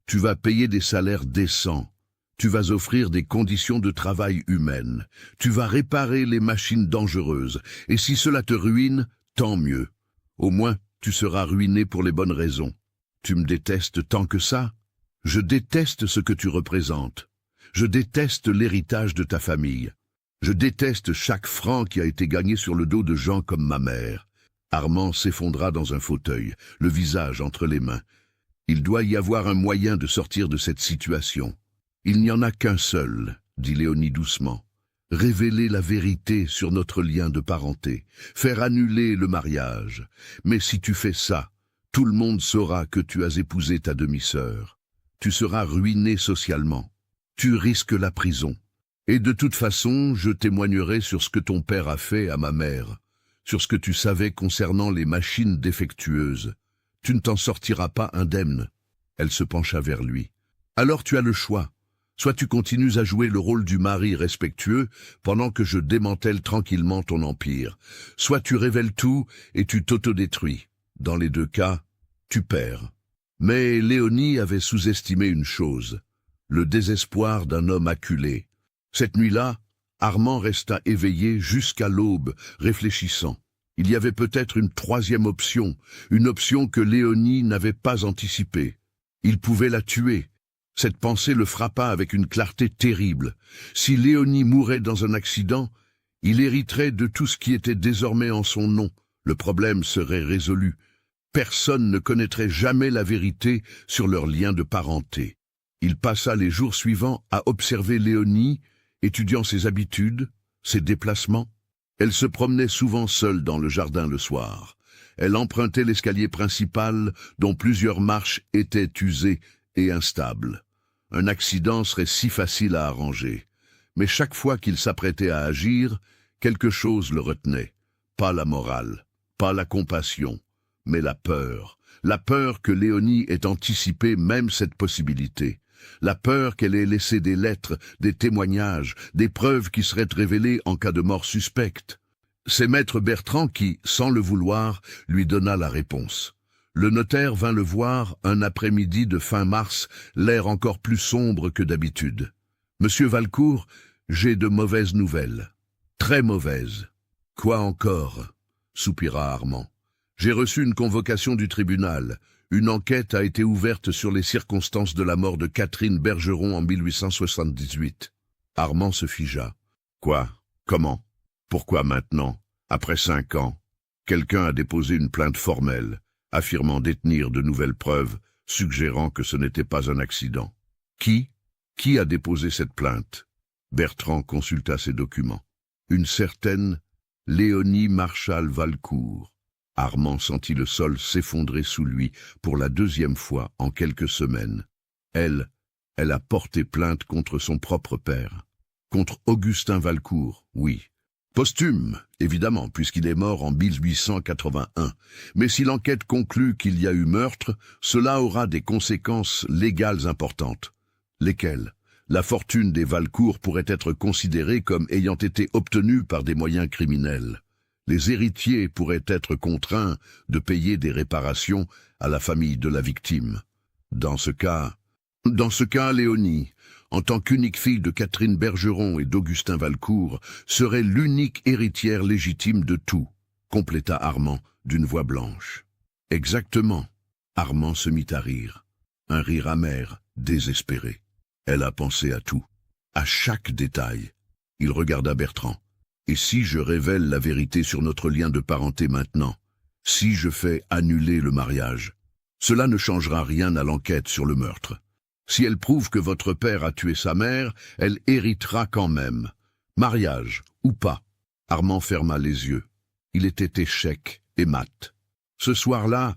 Tu vas payer des salaires décents. Tu vas offrir des conditions de travail humaines. Tu vas réparer les machines dangereuses. Et si cela te ruine, tant mieux. Au moins, tu seras ruiné pour les bonnes raisons. Tu me détestes tant que ça? Je déteste ce que tu représentes. Je déteste l'héritage de ta famille. Je déteste chaque franc qui a été gagné sur le dos de gens comme ma mère. » Armand s'effondra dans un fauteuil, le visage entre les mains. « Il doit y avoir un moyen de sortir de cette situation. »« Il n'y en a qu'un seul, » dit Léonie doucement. « Révéler la vérité sur notre lien de parenté, faire annuler le mariage. Mais si tu fais ça, tout le monde saura que tu as épousé ta demi-sœur. Tu seras ruiné socialement. Tu risques la prison. Et de toute façon, je témoignerai sur ce que ton père a fait à ma mère, sur ce que tu savais concernant les machines défectueuses. Tu ne t'en sortiras pas indemne. » Elle se pencha vers lui. « Alors tu as le choix. Soit tu continues à jouer le rôle du mari respectueux pendant que je démantèle tranquillement ton empire. Soit tu révèles tout et tu t'autodétruis. Dans les deux cas, tu perds. » Mais Léonie avait sous-estimé une chose, le désespoir d'un homme acculé. Cette nuit-là, Armand resta éveillé jusqu'à l'aube, réfléchissant. Il y avait peut-être une troisième option, une option que Léonie n'avait pas anticipée. Il pouvait la tuer. Cette pensée le frappa avec une clarté terrible. Si Léonie mourait dans un accident, il hériterait de tout ce qui était désormais en son nom. Le problème serait résolu. Personne ne connaîtrait jamais la vérité sur leur lien de parenté. Il passa les jours suivants à observer Léonie, étudiant ses habitudes, ses déplacements. Elle se promenait souvent seule dans le jardin le soir. Elle empruntait l'escalier principal, dont plusieurs marches étaient usées et instables. Un accident serait si facile à arranger. Mais chaque fois qu'il s'apprêtait à agir, quelque chose le retenait. Pas la morale, pas la compassion, mais la peur. La peur que Léonie ait anticipé même cette possibilité. La peur qu'elle ait laissé des lettres, des témoignages, des preuves qui seraient révélées en cas de mort suspecte. C'est maître Bertrand qui, sans le vouloir, lui donna la réponse. Le notaire vint le voir un après-midi de fin mars, l'air encore plus sombre que d'habitude. « Monsieur Valcourt, j'ai de mauvaises nouvelles. Très mauvaises. »« Quoi encore ?» soupira Armand. « J'ai reçu une convocation du tribunal. Une enquête a été ouverte sur les circonstances de la mort de Catherine Bergeron en 1878. » Armand se figea. « Quoi? Comment? Pourquoi maintenant, après 5 ans? Quelqu'un a déposé une plainte formelle, affirmant détenir de nouvelles preuves, suggérant que ce n'était pas un accident. Qui? Qui a déposé cette plainte? » Bertrand consulta ses documents. « Une certaine Léonie Marchal Valcourt. » Armand sentit le sol s'effondrer sous lui pour la 2e fois en quelques semaines. Elle a porté plainte contre son propre père. Contre Augustin Valcourt, oui. Posthume, évidemment, puisqu'il est mort en 1881. Mais si l'enquête conclut qu'il y a eu meurtre, cela aura des conséquences légales importantes. Lesquelles? La fortune des Valcourt pourrait être considérée comme ayant été obtenue par des moyens criminels. Les héritiers pourraient être contraints de payer des réparations à la famille de la victime. Dans ce cas, Léonie, en tant qu'unique fille de Catherine Bergeron et d'Augustin Valcourt, serait l'unique héritière légitime de tout, compléta Armand d'une voix blanche. Exactement. Armand se mit à rire. Un rire amer, désespéré. Elle a pensé à tout, à chaque détail. Il regarda Bertrand. Et si je révèle la vérité sur notre lien de parenté maintenant? Si je fais annuler le mariage? Cela ne changera rien à l'enquête sur le meurtre. Si elle prouve que votre père a tué sa mère, elle héritera quand même. Mariage, ou pas. Armand ferma les yeux. Il était échec et mat. Ce soir-là,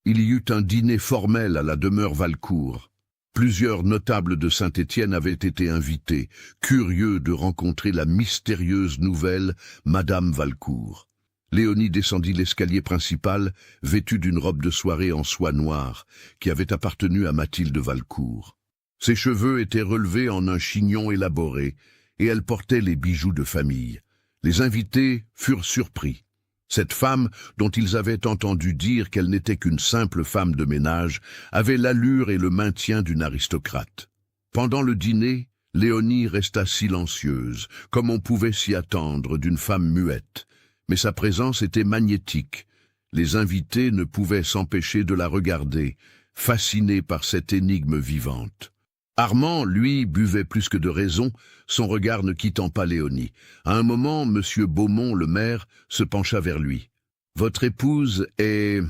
il y eut un dîner formel à la demeure Valcourt. Plusieurs notables de Saint-Étienne avaient été invités, curieux de rencontrer la mystérieuse nouvelle Madame Valcourt. Léonie descendit l'escalier principal, vêtue d'une robe de soirée en soie noire, qui avait appartenu à Mathilde Valcourt. Ses cheveux étaient relevés en un chignon élaboré, et elle portait les bijoux de famille. Les invités furent surpris. Cette femme, dont ils avaient entendu dire qu'elle n'était qu'une simple femme de ménage, avait l'allure et le maintien d'une aristocrate. Pendant le dîner, Léonie resta silencieuse, comme on pouvait s'y attendre d'une femme muette. Mais sa présence était magnétique. Les invités ne pouvaient s'empêcher de la regarder, fascinés par cette énigme vivante. Armand, lui, buvait plus que de raison, son regard ne quittant pas Léonie. À un moment, M. Beaumont, le maire, se pencha vers lui. « Votre épouse est...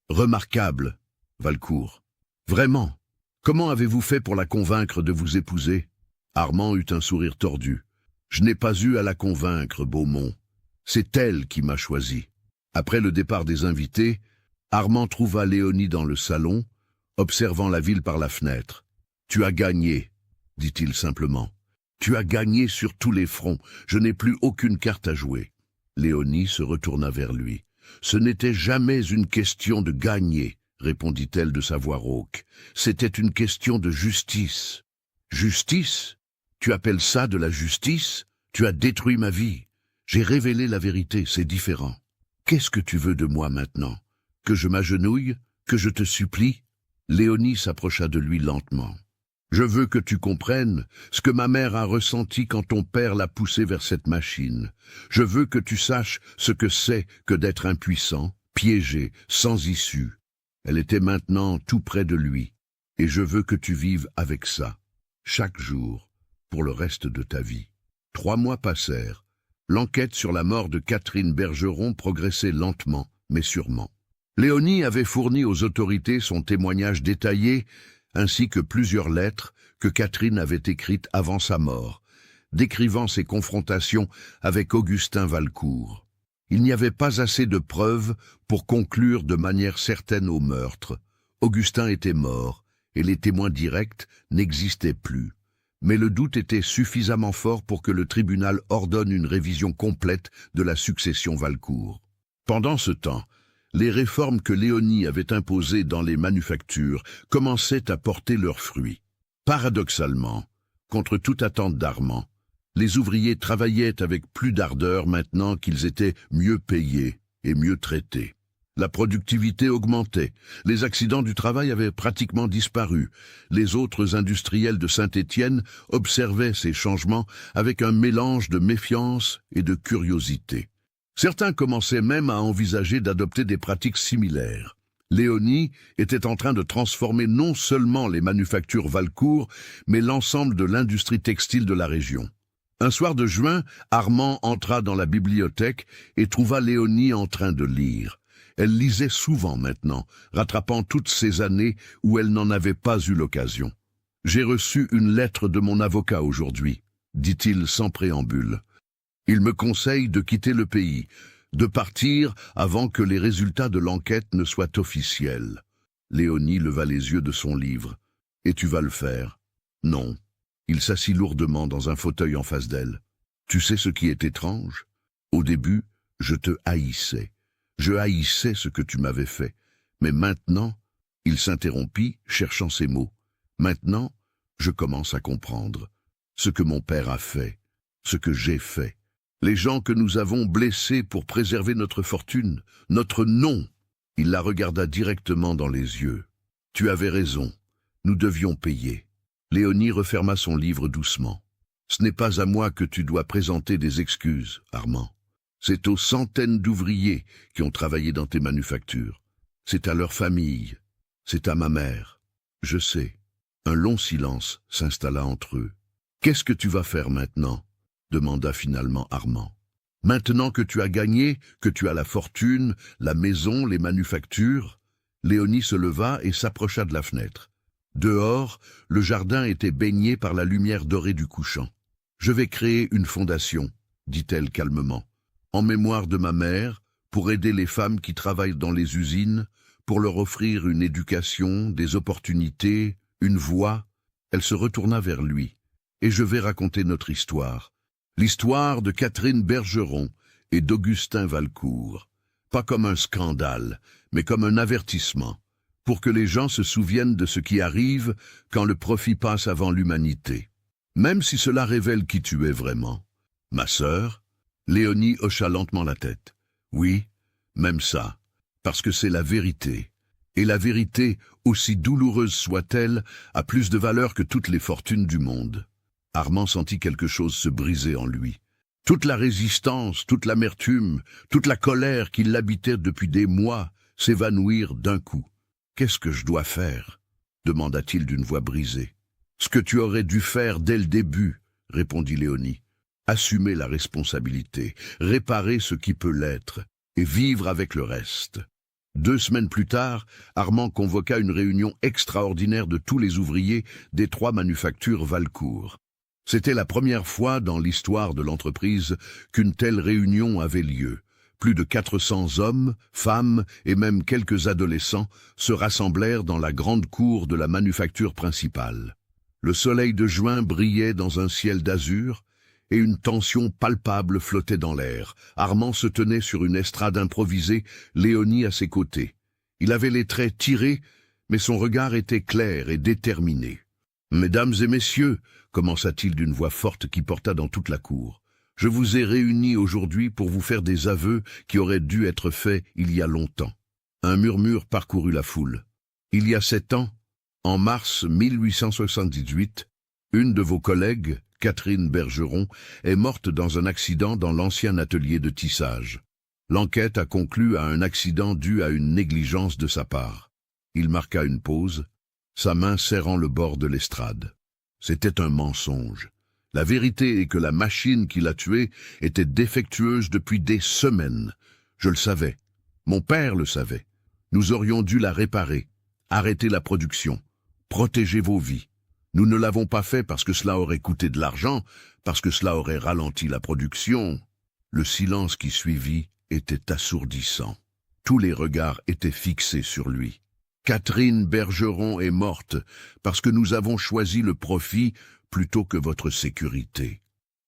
remarquable, Valcourt. Vraiment. Comment avez-vous fait pour la convaincre de vous épouser ?» Armand eut un sourire tordu. « Je n'ai pas eu à la convaincre, Beaumont. C'est elle qui m'a choisi. » Après le départ des invités, Armand trouva Léonie dans le salon, observant la ville par la fenêtre. « Tu as gagné, dit-il simplement. Tu as gagné sur tous les fronts. Je n'ai plus aucune carte à jouer. » Léonie se retourna vers lui. « Ce n'était jamais une question de gagner, répondit-elle de sa voix rauque. C'était une question de justice. » « Justice? Tu appelles ça de la justice? Tu as détruit ma vie. J'ai révélé la vérité, c'est différent. Qu'est-ce que tu veux de moi maintenant? Que je m'agenouille? Que je te supplie ?» Léonie s'approcha de lui lentement. « Je veux que tu comprennes ce que ma mère a ressenti quand ton père l'a poussée vers cette machine. Je veux que tu saches ce que c'est que d'être impuissant, piégé, sans issue. Elle était maintenant tout près de lui, et je veux que tu vives avec ça, chaque jour, pour le reste de ta vie. » 3 mois passèrent. L'enquête sur la mort de Catherine Bergeron progressait lentement, mais sûrement. Léonie avait fourni aux autorités son témoignage détaillé, ainsi que plusieurs lettres que Catherine avait écrites avant sa mort, décrivant ses confrontations avec Augustin Valcourt. Il n'y avait pas assez de preuves pour conclure de manière certaine au meurtre. Augustin était mort, et les témoins directs n'existaient plus. Mais le doute était suffisamment fort pour que le tribunal ordonne une révision complète de la succession Valcourt. Pendant ce temps, les réformes que Léonie avait imposées dans les manufactures commençaient à porter leurs fruits. Paradoxalement, contre toute attente d'Armand, les ouvriers travaillaient avec plus d'ardeur maintenant qu'ils étaient mieux payés et mieux traités. La productivité augmentait, les accidents du travail avaient pratiquement disparu. Les autres industriels de Saint-Étienne observaient ces changements avec un mélange de méfiance et de curiosité. Certains commençaient même à envisager d'adopter des pratiques similaires. Léonie était en train de transformer non seulement les manufactures Valcourt, mais l'ensemble de l'industrie textile de la région. Un soir de juin, Armand entra dans la bibliothèque et trouva Léonie en train de lire. Elle lisait souvent maintenant, rattrapant toutes ces années où elle n'en avait pas eu l'occasion. « J'ai reçu une lettre de mon avocat aujourd'hui », dit-il sans préambule. « Il me conseille de quitter le pays, de partir avant que les résultats de l'enquête ne soient officiels. » Léonie leva les yeux de son livre. « Et tu vas le faire ?»« Non. » Il s'assit lourdement dans un fauteuil en face d'elle. « Tu sais ce qui est étrange? Au début, je te haïssais. Je haïssais ce que tu m'avais fait. Mais maintenant, il s'interrompit, cherchant ses mots. Maintenant, je commence à comprendre ce que mon père a fait, ce que j'ai fait. Les gens que nous avons blessés pour préserver notre fortune, notre nom. » Il la regarda directement dans les yeux. « Tu avais raison. Nous devions payer. » Léonie referma son livre doucement. « Ce n'est pas à moi que tu dois présenter des excuses, Armand. C'est aux centaines d'ouvriers qui ont travaillé dans tes manufactures. C'est à leur famille. C'est à ma mère. Je sais. » Un long silence s'installa entre eux. « Qu'est-ce que tu vas faire maintenant ?» demanda finalement Armand. « Maintenant que tu as gagné, que tu as la fortune, la maison, les manufactures ?» Léonie se leva et s'approcha de la fenêtre. Dehors, le jardin était baigné par la lumière dorée du couchant. « Je vais créer une fondation, » dit-elle calmement, « en mémoire de ma mère, pour aider les femmes qui travaillent dans les usines, pour leur offrir une éducation, des opportunités, une voix. » Elle se retourna vers lui. « Et je vais raconter notre histoire. L'histoire de Catherine Bergeron et d'Augustin Valcourt. Pas comme un scandale, mais comme un avertissement, pour que les gens se souviennent de ce qui arrive quand le profit passe avant l'humanité. Même si cela révèle qui tu es vraiment. » « Ma sœur ?» Léonie hocha lentement la tête. « Oui, même ça, parce que c'est la vérité. Et la vérité, aussi douloureuse soit-elle, a plus de valeur que toutes les fortunes du monde. » Armand sentit quelque chose se briser en lui. Toute la résistance, toute l'amertume, toute la colère qui l'habitait depuis des mois s'évanouirent d'un coup. « Qu'est-ce que je dois faire ?» demanda-t-il d'une voix brisée. « Ce que tu aurais dû faire dès le début, » répondit Léonie. « Assumer la responsabilité, réparer ce qui peut l'être, et vivre avec le reste. » 2 semaines plus tard, Armand convoqua une réunion extraordinaire de tous les ouvriers des 3 manufactures Valcourt. C'était la première fois dans l'histoire de l'entreprise qu'une telle réunion avait lieu. Plus de 400 hommes, femmes et même quelques adolescents se rassemblèrent dans la grande cour de la manufacture principale. Le soleil de juin brillait dans un ciel d'azur et une tension palpable flottait dans l'air. Armand se tenait sur une estrade improvisée, Léonie à ses côtés. Il avait les traits tirés, mais son regard était clair et déterminé. « Mesdames et messieurs, » commença-t-il d'une voix forte qui porta dans toute la cour, « je vous ai réunis aujourd'hui pour vous faire des aveux qui auraient dû être faits il y a longtemps. » Un murmure parcourut la foule. « Il y a 7 ans, en mars 1878, une de vos collègues, Catherine Bergeron, est morte dans un accident dans l'ancien atelier de tissage. L'enquête a conclu à un accident dû à une négligence de sa part. » Il marqua une pause, sa main serrant le bord de l'estrade. C'était un mensonge. La vérité est que la machine qui l'a tué était défectueuse depuis des semaines. Je le savais. Mon père le savait. Nous aurions dû la réparer, arrêter la production, protéger vos vies. Nous ne l'avons pas fait parce que cela aurait coûté de l'argent, parce que cela aurait ralenti la production. Le silence qui suivit était assourdissant. Tous les regards étaient fixés sur lui. Catherine Bergeron est morte parce que nous avons choisi le profit plutôt que votre sécurité.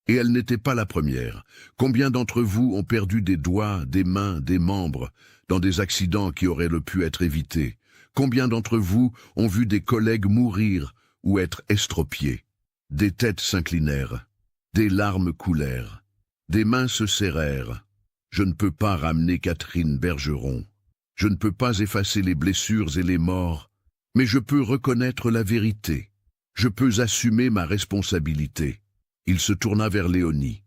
Et elle n'était pas la première. Combien d'entre vous ont perdu des doigts, des mains, des membres dans des accidents qui auraient pu être évités? Combien d'entre vous ont vu des collègues mourir ou être estropiés? Des têtes s'inclinèrent, des larmes coulèrent, des mains se serrèrent. Je ne peux pas ramener Catherine Bergeron. Je ne peux pas effacer les blessures et les morts, mais je peux reconnaître la vérité. Je peux assumer ma responsabilité. Il se tourna vers Léonie.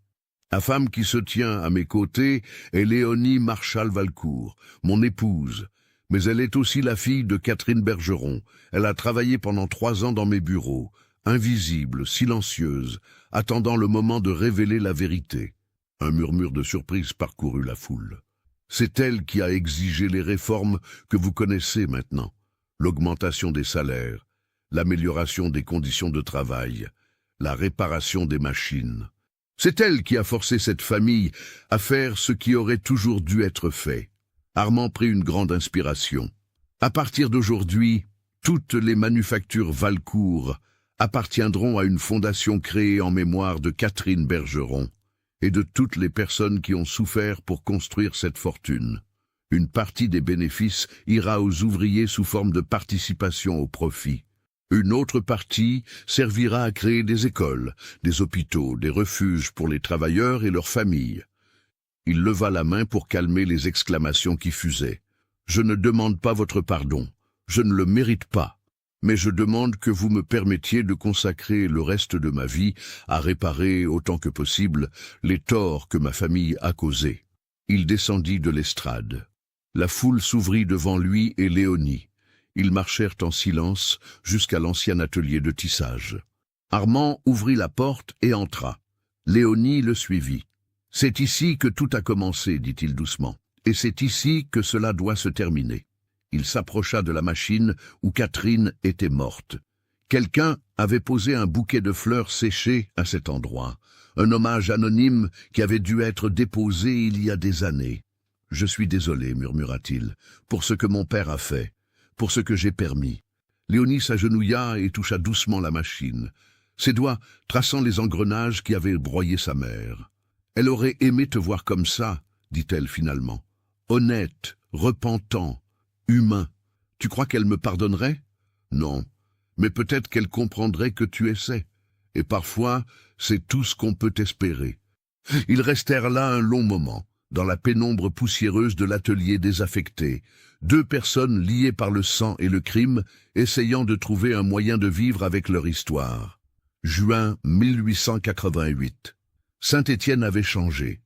La femme qui se tient à mes côtés est Léonie Marchal-Valcourt, mon épouse, mais elle est aussi la fille de Catherine Bergeron. Elle a travaillé pendant 3 ans dans mes bureaux, invisible, silencieuse, attendant le moment de révéler la vérité. Un murmure de surprise parcourut la foule. C'est elle qui a exigé les réformes que vous connaissez maintenant. L'augmentation des salaires, l'amélioration des conditions de travail, la réparation des machines. C'est elle qui a forcé cette famille à faire ce qui aurait toujours dû être fait. Armand prit une grande inspiration. À partir d'aujourd'hui, toutes les manufactures Valcourt appartiendront à une fondation créée en mémoire de Catherine Bergeron et de toutes les personnes qui ont souffert pour construire cette fortune. Une partie des bénéfices ira aux ouvriers sous forme de participation au profit. Une autre partie servira à créer des écoles, des hôpitaux, des refuges pour les travailleurs et leurs familles. Il leva la main pour calmer les exclamations qui fusaient. « Je ne demande pas votre pardon, je ne le mérite pas. Mais je demande que vous me permettiez de consacrer le reste de ma vie à réparer autant que possible les torts que ma famille a causés. » Il descendit de l'estrade. La foule s'ouvrit devant lui et Léonie. Ils marchèrent en silence jusqu'à l'ancien atelier de tissage. Armand ouvrit la porte et entra. Léonie le suivit. « C'est ici que tout a commencé, dit-il doucement, et c'est ici que cela doit se terminer. » Il s'approcha de la machine où Catherine était morte. Quelqu'un avait posé un bouquet de fleurs séchées à cet endroit, un hommage anonyme qui avait dû être déposé il y a des années. « Je suis désolé, murmura-t-il, pour ce que mon père a fait, pour ce que j'ai permis. » Léonie s'agenouilla et toucha doucement la machine, ses doigts traçant les engrenages qui avaient broyé sa mère. « Elle aurait aimé te voir comme ça, dit-elle finalement, honnête, repentant, humain. Tu crois qu'elle me pardonnerait? Non, mais peut-être qu'elle comprendrait que tu essaies. Et parfois, c'est tout ce qu'on peut espérer. » Ils restèrent là un long moment, dans la pénombre poussiéreuse de l'atelier désaffecté, 2 personnes liées par le sang et le crime, essayant de trouver un moyen de vivre avec leur histoire. Juin 1888. Saint-Étienne avait changé.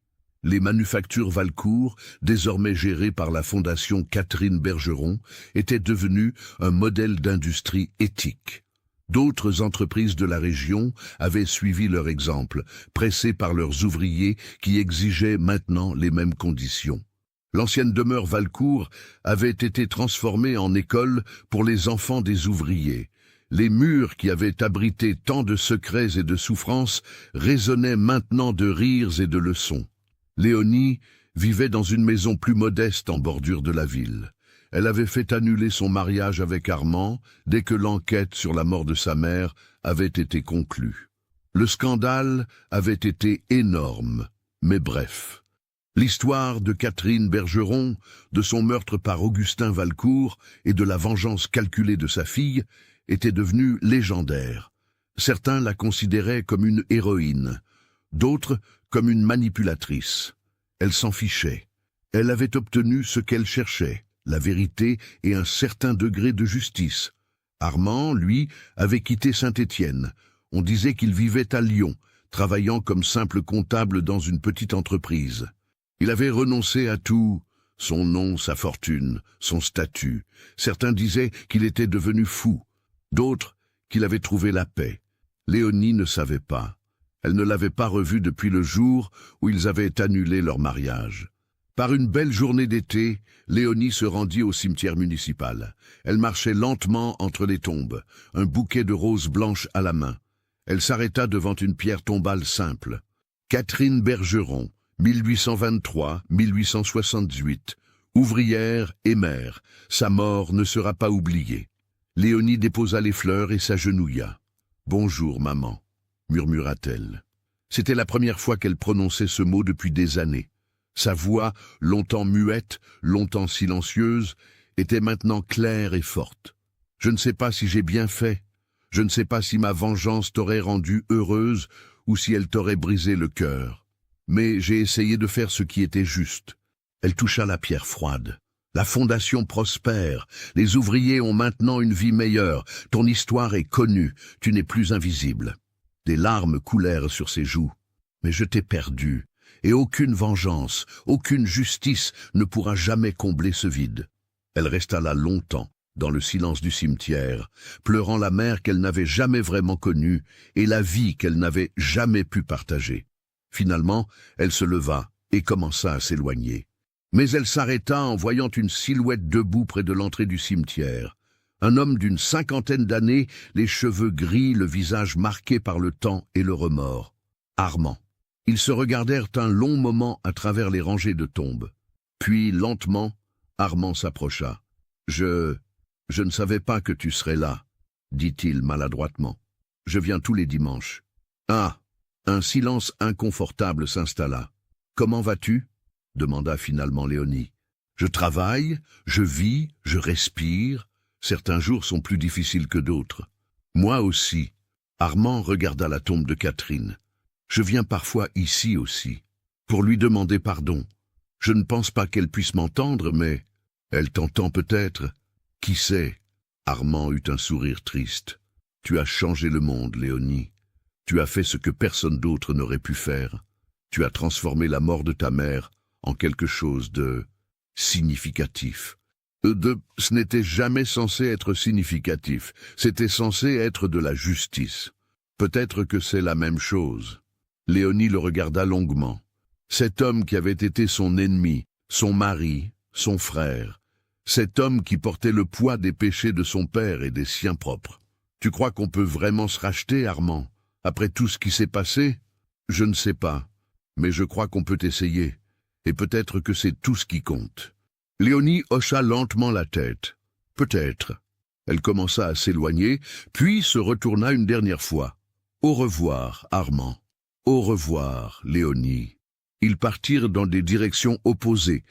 Les manufactures Valcourt, désormais gérées par la fondation Catherine Bergeron, étaient devenues un modèle d'industrie éthique. D'autres entreprises de la région avaient suivi leur exemple, pressées par leurs ouvriers qui exigeaient maintenant les mêmes conditions. L'ancienne demeure Valcourt avait été transformée en école pour les enfants des ouvriers. Les murs qui avaient abrité tant de secrets et de souffrances résonnaient maintenant de rires et de leçons. Léonie vivait dans une maison plus modeste en bordure de la ville. Elle avait fait annuler son mariage avec Armand dès que l'enquête sur la mort de sa mère avait été conclue. Le scandale avait été énorme, mais bref. L'histoire de Catherine Bergeron, de son meurtre par Augustin Valcourt et de la vengeance calculée de sa fille était devenue légendaire. Certains la considéraient comme une héroïne, d'autres comme une manipulatrice. Elle s'en fichait. Elle avait obtenu ce qu'elle cherchait, la vérité et un certain degré de justice. Armand, lui, avait quitté Saint-Étienne. On disait qu'il vivait à Lyon, travaillant comme simple comptable dans une petite entreprise. Il avait renoncé à tout, son nom, sa fortune, son statut. Certains disaient qu'il était devenu fou, d'autres qu'il avait trouvé la paix. Léonie ne savait pas. Elle ne l'avait pas revu depuis le jour où ils avaient annulé leur mariage. Par une belle journée d'été, Léonie se rendit au cimetière municipal. Elle marchait lentement entre les tombes, un bouquet de roses blanches à la main. Elle s'arrêta devant une pierre tombale simple. Catherine Bergeron, 1823-1878, ouvrière et mère, sa mort ne sera pas oubliée. Léonie déposa les fleurs et s'agenouilla. « Bonjour, maman », murmura-t-elle. C'était la première fois qu'elle prononçait ce mot depuis des années. Sa voix, longtemps muette, longtemps silencieuse, était maintenant claire et forte. « Je ne sais pas si j'ai bien fait. Je ne sais pas si ma vengeance t'aurait rendue heureuse ou si elle t'aurait brisé le cœur. Mais j'ai essayé de faire ce qui était juste. » Elle toucha la pierre froide. « La fondation prospère. Les ouvriers ont maintenant une vie meilleure. Ton histoire est connue. Tu n'es plus invisible. » Des larmes coulèrent sur ses joues. « Mais je t'ai perdu. Et aucune vengeance, aucune justice ne pourra jamais combler ce vide. » Elle resta là longtemps, dans le silence du cimetière, pleurant la mère qu'elle n'avait jamais vraiment connue et la vie qu'elle n'avait jamais pu partager. Finalement, elle se leva et commença à s'éloigner. Mais elle s'arrêta en voyant une silhouette debout près de l'entrée du cimetière. Un homme d'une 50aine d'années, les cheveux gris, le visage marqué par le temps et le remords. Armand. Ils se regardèrent un long moment à travers les rangées de tombes. Puis, lentement, Armand s'approcha. « Je ne savais pas que tu serais là, » dit-il maladroitement. « Je viens tous les dimanches. » Ah ! Un silence inconfortable s'installa. « Comment vas-tu » demanda finalement Léonie. « Je travaille, je vis, je respire. Certains jours sont plus difficiles que d'autres. »« Moi aussi. » Armand regarda la tombe de Catherine. « Je viens parfois ici aussi, pour lui demander pardon. Je ne pense pas qu'elle puisse m'entendre, mais elle t'entend peut-être. Qui sait ?» Armand eut un sourire triste. « Tu as changé le monde, Léonie. Tu as fait ce que personne d'autre n'aurait pu faire. Tu as transformé la mort de ta mère en quelque chose de significatif. » Ce n'était jamais censé être significatif. C'était censé être de la justice. Peut-être que c'est la même chose. Léonie le regarda longuement. Cet homme qui avait été son ennemi, son mari, son frère. Cet homme qui portait le poids des péchés de son père et des siens propres. « Tu crois qu'on peut vraiment se racheter, Armand, après tout ce qui s'est passé ? Je ne sais pas, mais je crois qu'on peut essayer. Et peut-être que c'est tout ce qui compte. » Léonie hocha lentement la tête. « Peut-être. » Elle commença à s'éloigner, puis se retourna une dernière fois. « Au revoir, Armand. Au revoir, Léonie. » Ils partirent dans des directions opposées,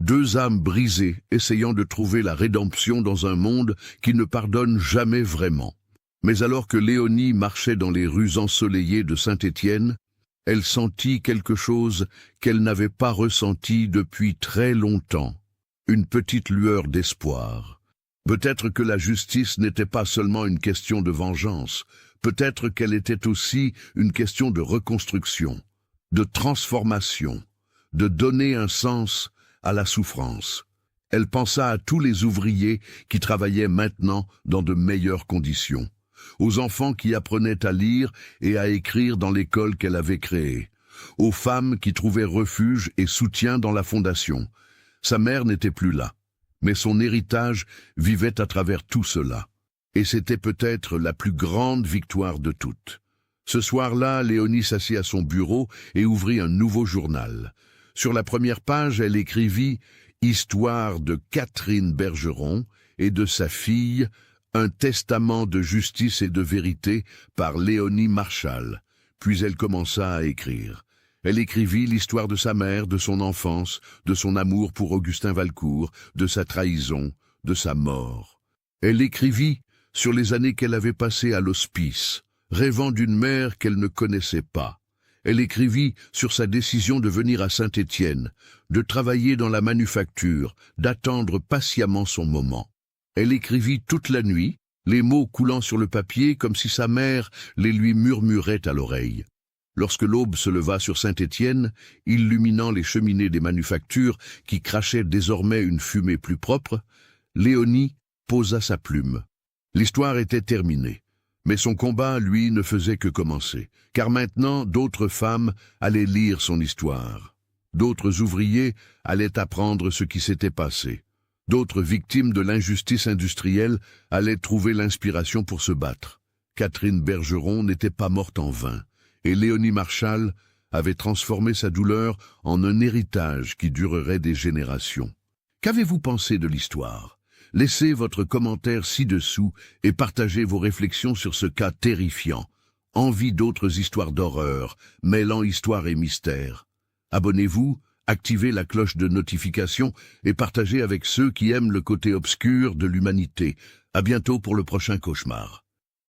deux âmes brisées essayant de trouver la rédemption dans un monde qui ne pardonne jamais vraiment. Mais alors que Léonie marchait dans les rues ensoleillées de Saint-Étienne, elle sentit quelque chose qu'elle n'avait pas ressenti depuis très longtemps, une petite lueur d'espoir. Peut-être que la justice n'était pas seulement une question de vengeance, peut-être qu'elle était aussi une question de reconstruction, de transformation, de donner un sens à la souffrance. Elle pensa à tous les ouvriers qui travaillaient maintenant dans de meilleures conditions, aux enfants qui apprenaient à lire et à écrire dans l'école qu'elle avait créée, aux femmes qui trouvaient refuge et soutien dans la fondation. Sa mère n'était plus là, mais son héritage vivait à travers tout cela. Et c'était peut-être la plus grande victoire de toutes. Ce soir-là, Léonie s'assit à son bureau et ouvrit un nouveau journal. Sur la première page, elle écrivit « Histoire de Catherine Bergeron et de sa fille, un testament de justice et de vérité par Léonie Marchal ». Puis elle commença à écrire. Elle écrivit l'histoire de sa mère, de son enfance, de son amour pour Augustin Valcourt, de sa trahison, de sa mort. Elle écrivit sur les années qu'elle avait passées à l'hospice, rêvant d'une mère qu'elle ne connaissait pas. Elle écrivit sur sa décision de venir à Saint-Étienne, de travailler dans la manufacture, d'attendre patiemment son moment. Elle écrivit toute la nuit, les mots coulant sur le papier comme si sa mère les lui murmurait à l'oreille. Lorsque l'aube se leva sur Saint-Étienne, illuminant les cheminées des manufactures qui crachaient désormais une fumée plus propre, Léonie posa sa plume. L'histoire était terminée, mais son combat, lui, ne faisait que commencer, car maintenant d'autres femmes allaient lire son histoire. D'autres ouvriers allaient apprendre ce qui s'était passé. D'autres victimes de l'injustice industrielle allaient trouver l'inspiration pour se battre. Catherine Bergeron n'était pas morte en vain, et Léonie Marchal avait transformé sa douleur en un héritage qui durerait des générations. Qu'avez-vous pensé de l'histoire? Laissez votre commentaire ci-dessous et partagez vos réflexions sur ce cas terrifiant. Envie d'autres histoires d'horreur, mêlant histoire et mystère. Abonnez-vous, activez la cloche de notification et partagez avec ceux qui aiment le côté obscur de l'humanité. À bientôt pour le prochain cauchemar.